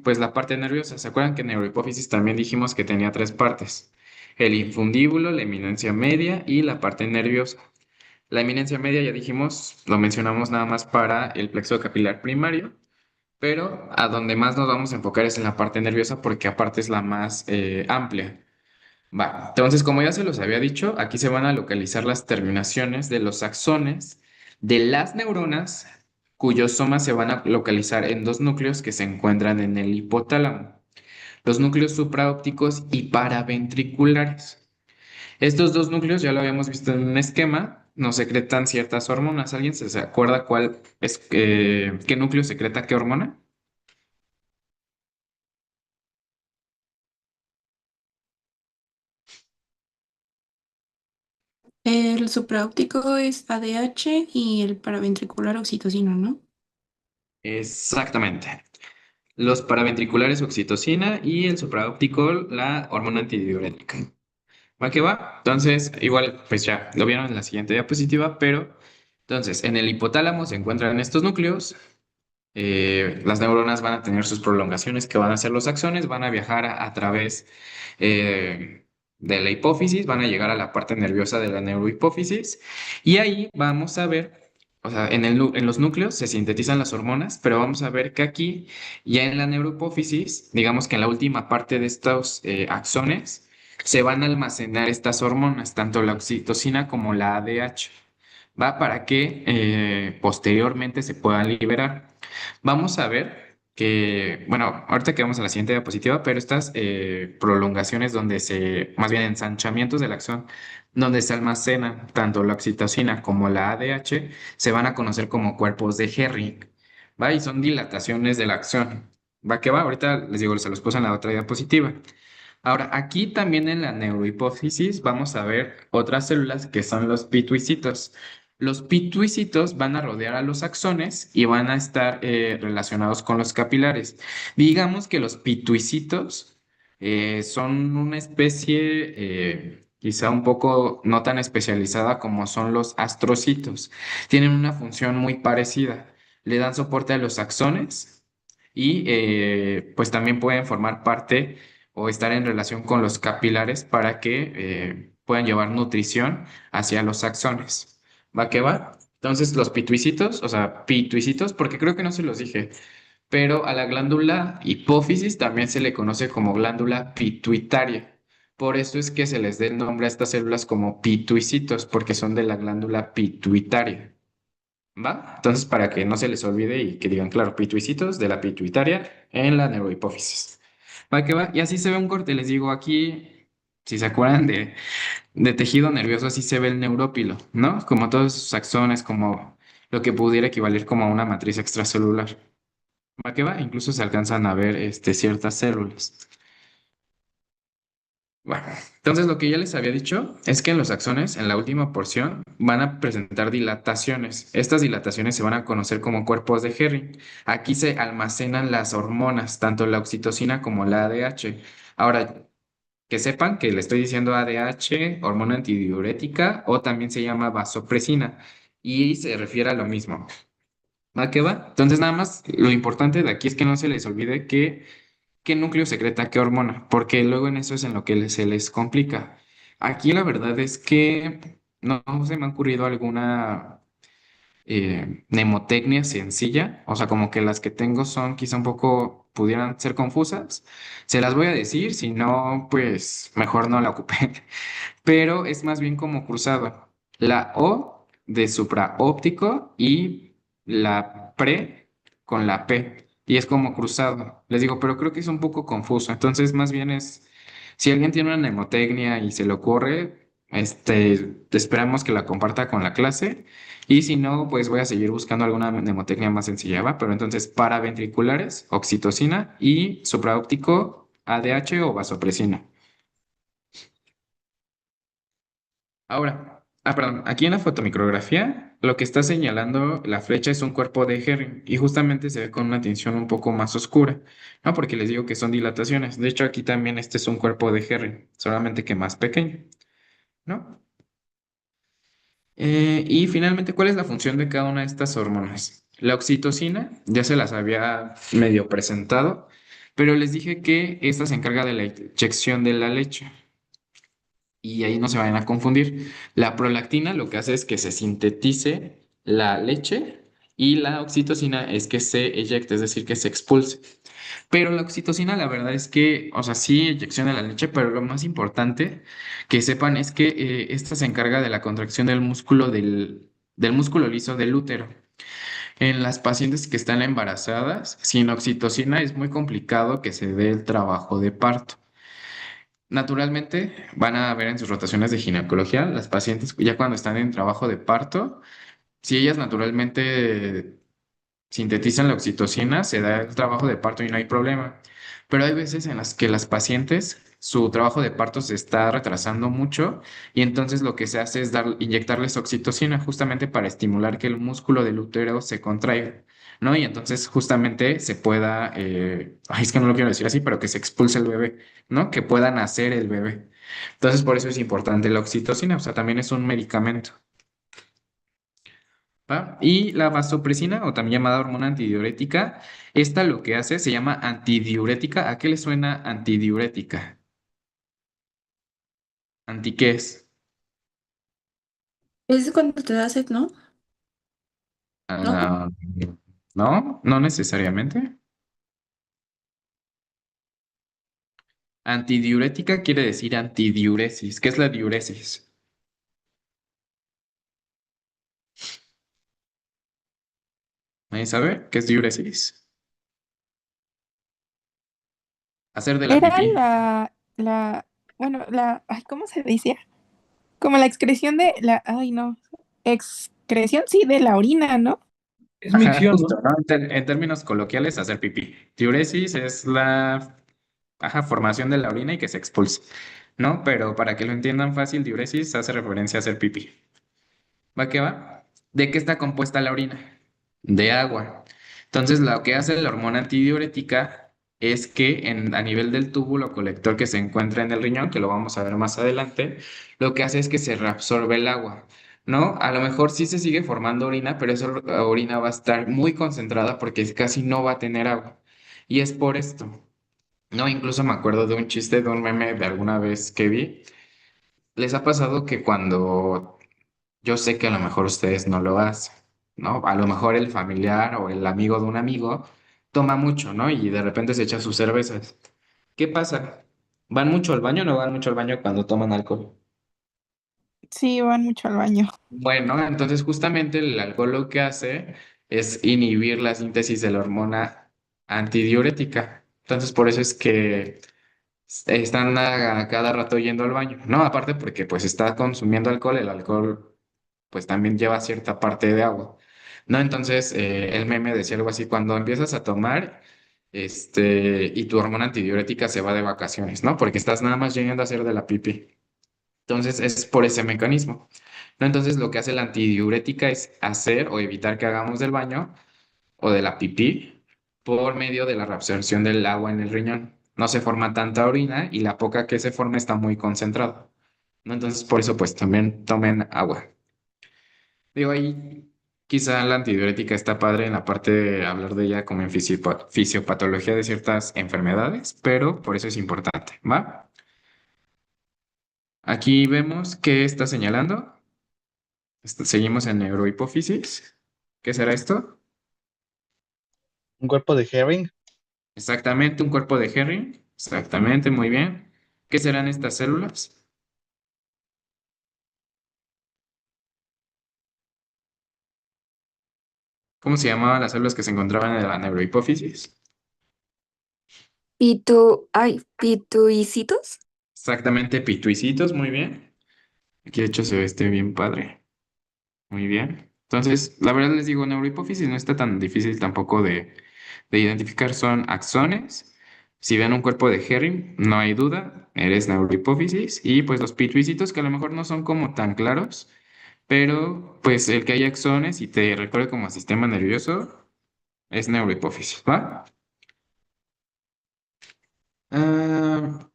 pues la parte nerviosa. ¿Se acuerdan que neurohipófisis también dijimos que tenía tres partes? El infundíbulo, la eminencia media y la parte nerviosa. La eminencia media ya dijimos, lo mencionamos nada más para el plexo capilar primario, pero a donde más nos vamos a enfocar es en la parte nerviosa porque aparte es la más amplia. Va, entonces como ya se los había dicho, aquí se van a localizar las terminaciones de los axones de las neuronas cuyos somas se van a localizar en dos núcleos que se encuentran en el hipotálamo, los núcleos supraópticos y paraventriculares. Estos dos núcleos ya lo habíamos visto en un esquema, nos secretan ciertas hormonas. ¿Alguien se acuerda cuál es, qué núcleo secreta qué hormona? El supraóptico es ADH y el paraventricular oxitocina, ¿no? Exactamente. Los paraventriculares oxitocina y el supraóptico la hormona antidiurética. ¿Va que va? Entonces, igual, pues ya lo vieron en la siguiente diapositiva, pero entonces en el hipotálamo se encuentran estos núcleos. Las neuronas van a tener sus prolongaciones que van a ser los axones, van a viajar a través de la hipófisis, van a llegar a la parte nerviosa de la neurohipófisis y ahí vamos a ver, o sea, en los núcleos se sintetizan las hormonas, pero vamos a ver que aquí, ya en la neurohipófisis, digamos que en la última parte de estos axones, se van a almacenar estas hormonas, tanto la oxitocina como la ADH, ¿va? Para que posteriormente se puedan liberar. Vamos a ver que, bueno, ahorita que vamos a la siguiente diapositiva, pero estas prolongaciones más bien ensanchamientos del axón, donde se almacenan tanto la oxitocina como la ADH, se van a conocer como cuerpos de Herring, ¿va? Y son dilataciones del axón. ¿Va que va? Ahorita les digo, se los puse en la otra diapositiva. Ahora, aquí también en la neurohipófisis vamos a ver otras células que son los pituicitos. Los pituicitos van a rodear a los axones y van a estar relacionados con los capilares. Digamos que los pituicitos son una especie quizá un poco no tan especializada como son los astrocitos. Tienen una función muy parecida. Le dan soporte a los axones y pues también pueden formar parte o estar en relación con los capilares para que puedan llevar nutrición hacia los axones. ¿Va que va? Entonces, los pituicitos, o sea, pituicitos, porque creo que no se los dije, pero a la glándula hipófisis también se le conoce como glándula pituitaria. Por eso es que se les dé el nombre a estas células como pituicitos, porque son de la glándula pituitaria. ¿Va? Entonces, para que no se les olvide y que digan, claro, pituicitos de la pituitaria en la neurohipófisis. Va que va. Y así se ve un corte, les digo aquí, si se acuerdan de tejido nervioso, así se ve el neurópilo, ¿no? Como todos sus axones, como lo que pudiera equivaler como a una matriz extracelular. Va que va, incluso se alcanzan a ver ciertas células. Bueno, entonces lo que ya les había dicho es que en los axones, en la última porción, van a presentar dilataciones. Estas dilataciones se van a conocer como cuerpos de Herring. Aquí se almacenan las hormonas, tanto la oxitocina como la ADH. Ahora, que sepan que le estoy diciendo ADH, hormona antidiurética, o también se llama vasopresina, y se refiere a lo mismo. ¿Va que va? Entonces, nada más lo importante de aquí es que no se les olvide que qué núcleo secreta qué hormona, porque luego en eso es en lo que se les complica. Aquí la verdad es que no se me ha ocurrido alguna mnemotecnia sencilla, o sea, como que las que tengo son quizá un poco, pudieran ser confusas. Se las voy a decir, si no, pues mejor no la ocupé. Pero es más bien como cruzado. La O de supraóptico y la pre con la P. Y es como cruzado. Les digo, pero creo que es un poco confuso. Entonces, más bien es, si alguien tiene una mnemotecnia y se le ocurre, esperamos que la comparta con la clase. Y si no, pues voy a seguir buscando alguna mnemotecnia más sencilla, ¿va? Pero entonces, paraventriculares, oxitocina y supraóptico, ADH o vasopresina. Ahora, perdón, aquí en la fotomicrografía, lo que está señalando la flecha es un cuerpo de Herring y justamente se ve con una tinción un poco más oscura, ¿no? Porque les digo que son dilataciones. De hecho, aquí también este es un cuerpo de Herring, solamente que más pequeño, ¿no? Y finalmente, ¿cuál es la función de cada una de estas hormonas? La oxitocina, ya se las había medio presentado, pero les dije que esta se encarga de la inyección de la leche. Y ahí no se vayan a confundir. La prolactina lo que hace es que se sintetice la leche y la oxitocina es que se eyecte, es decir, que se expulse. Pero la oxitocina, la verdad es que, o sea, sí eyecciona la leche, pero lo más importante que sepan es que esta se encarga de la contracción del músculo del músculo liso del útero. En las pacientes que están embarazadas, sin oxitocina es muy complicado que se dé el trabajo de parto. Naturalmente, van a ver en sus rotaciones de ginecología las pacientes ya cuando están en trabajo de parto, si ellas naturalmente sintetizan la oxitocina, se da el trabajo de parto y no hay problema. Pero hay veces en las que las pacientes, su trabajo de parto se está retrasando mucho y entonces lo que se hace es inyectarles oxitocina justamente para estimular que el músculo del útero se contraiga, ¿no? Y entonces justamente se pueda, ay, es que no lo quiero decir así, pero que se expulse el bebé, ¿no? Que pueda nacer el bebé. Entonces por eso es importante la oxitocina, o sea, también es un medicamento. ¿Va? Y la vasopresina, o también llamada hormona antidiurética, esta lo que hace se llama antidiurética. ¿A qué le suena antidiurética? ¿Anti qué es? Es cuando te da sed, ¿no? ¿No? Ah, no, no necesariamente. Antidiurética quiere decir antidiuresis. ¿Qué es la diuresis? ¿Nadie sabe qué es diuresis? Hacer de la Era pipí. bueno, ay, ¿cómo se decía? Como la excreción de ay, no, excreción, sí, de la orina, ¿no? Es Ajá, micción, justo, ¿no? ¿no? En términos coloquiales, hacer pipí. Diuresis es la formación de la orina y que se expulse, ¿no? Pero para que lo entiendan fácil, diuresis hace referencia a hacer pipí. ¿Va que va? ¿De qué está compuesta la orina? De agua. Entonces, lo que hace la hormona antidiurética es que a nivel del túbulo colector que se encuentra en el riñón, que lo vamos a ver más adelante, lo que hace es que se reabsorbe el agua, ¿no? A lo mejor sí se sigue formando orina, pero esa orina va a estar muy concentrada porque casi no va a tener agua. Y es por esto. No, incluso me acuerdo de un chiste, de un meme de alguna vez que vi. ¿Les ha pasado que cuando yo sé que a lo mejor ustedes no lo hacen, ¿no? A lo mejor el familiar o el amigo de un amigo toma mucho, ¿no? Y de repente se echa sus cervezas. ¿Qué pasa? ¿Van mucho al baño o no van mucho al baño cuando toman alcohol? Sí, van mucho al baño. Bueno, entonces justamente el alcohol lo que hace es inhibir la síntesis de la hormona antidiurética. Entonces por eso es que están a cada rato yendo al baño. No, aparte porque pues está consumiendo alcohol, el alcohol pues también lleva cierta parte de agua. ¿No? Entonces, el meme decía algo así, cuando empiezas a tomar, y tu hormona antidiurética se va de vacaciones, ¿no? Porque estás nada más yendo a hacer de la pipí. Entonces, es por ese mecanismo. ¿No? Entonces, lo que hace la antidiurética es hacer o evitar que hagamos del baño o de la pipí por medio de la reabsorción del agua en el riñón. No se forma tanta orina y la poca que se forma está muy concentrada. ¿No? Entonces, por eso, pues también tomen agua. Digo, ahí quizá la antidiurética está padre en la parte de hablar de ella como en fisiopatología de ciertas enfermedades, pero por eso es importante, ¿va? Aquí vemos que está señalando. Seguimos en neurohipófisis. ¿Qué será esto? Un cuerpo de herring. Exactamente, un cuerpo de Herring. Exactamente, muy bien. ¿Qué serán estas células? ¿Cómo se llamaban las células que se encontraban en la neurohipófisis? Pituicitos. Exactamente, pituicitos, muy bien. Aquí de hecho se ve bien padre. Muy bien. Entonces, la verdad les digo, neurohipófisis no está tan difícil tampoco de identificar. Son axones. Si ven un cuerpo de Herring, no hay duda, eres neurohipófisis. Y pues los pituicitos que a lo mejor no son como tan claros, pero pues el que hay axones y te recuerde como sistema nervioso es neurohipófisis, ¿va? Ah,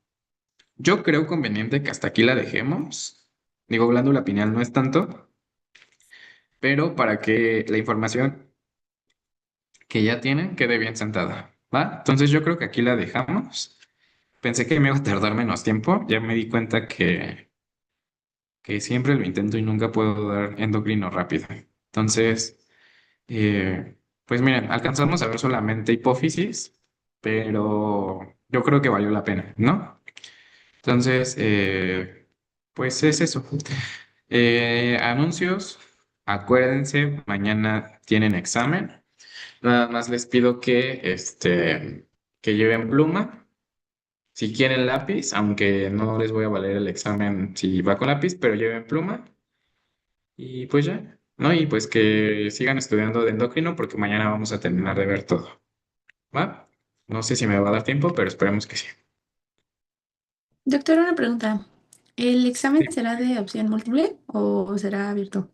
yo creo conveniente que hasta aquí la dejemos. Digo, glándula pineal no es tanto, pero para que la información que ya tienen quede bien sentada, ¿va? Entonces yo creo que aquí la dejamos. Pensé que me iba a tardar menos tiempo, ya me di cuenta que siempre lo intento y nunca puedo dar endocrino rápido. Entonces, pues miren, alcanzamos a ver solamente hipófisis, pero yo creo que valió la pena, ¿no? Entonces, pues es eso. Anuncios, acuérdense, mañana tienen examen. Nada más les pido que lleven pluma. Si quieren lápiz, aunque no les voy a valer el examen si va con lápiz, pero lleven pluma. Y pues ya, ¿no? Y pues que sigan estudiando de endocrino porque mañana vamos a terminar de ver todo. ¿Va? No sé si me va a dar tiempo, pero esperemos que sí. Doctor, una pregunta. ¿El examen Sí. será de opción múltiple o será abierto?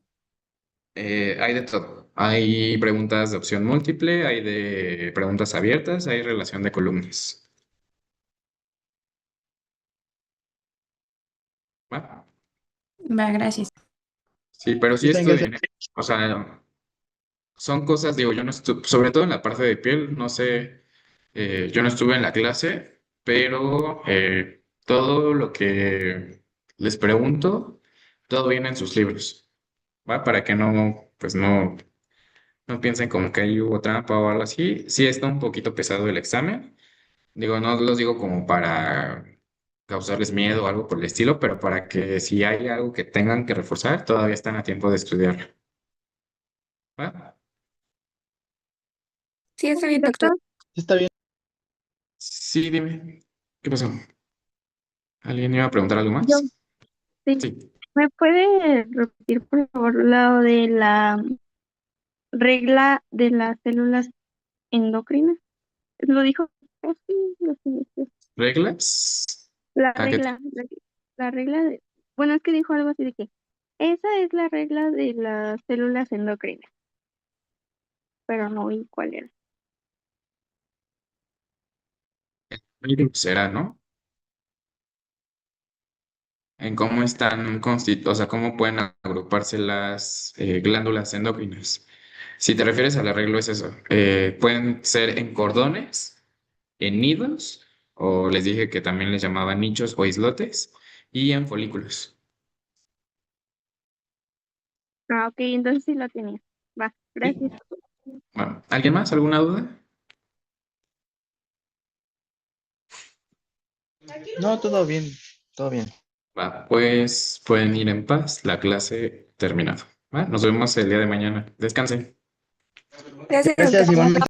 Hay de todo. Hay preguntas de opción múltiple, hay de preguntas abiertas, hay relación de columnas. ¿Va? Va, gracias. Sí, pero sí Yo tengo que hacer. estudien, ¿eh? O sea, son cosas, digo, yo no estuve, sobre todo en la parte de piel, no sé, yo no estuve en la clase, pero todo lo que les pregunto, todo viene en sus libros, ¿va? Para que no, pues no piensen como que ahí hubo trampa o algo así. Sí está un poquito pesado el examen. Digo, no los digo como para causarles miedo o algo por el estilo, pero para que si hay algo que tengan que reforzar, todavía están a tiempo de estudiarlo, ¿va? Sí, está bien, doctor. Doctor, Sí, está bien. Sí, dime. ¿Qué pasó? ¿Alguien iba a preguntar algo yo, más? sí. Sí. ¿Me puede repetir, por favor, lo de la regla de las células endocrinas? ¿Lo dijo? Sí, sí. ¿Reglas? La ¿A qué? regla, la regla de, bueno, es que dijo algo así de que esa es la regla de las células endocrinas, pero no vi cuál era. Será, ¿no? En cómo están o sea, cómo pueden agruparse las glándulas endocrinas. Si te refieres al arreglo, es eso. Pueden ser en cordones, en nidos, o les dije que también les llamaban nichos o islotes, y en folículos. Ah, ok, entonces sí lo tenía. Va, Sí. gracias. Bueno, ¿alguien más? ¿Alguna duda? No, todo bien. Todo bien. Va, pues pueden ir en paz. La clase terminado. ¿Va? Nos vemos el día de mañana. Descansen. Gracias, Gracias, doctor. igualmente.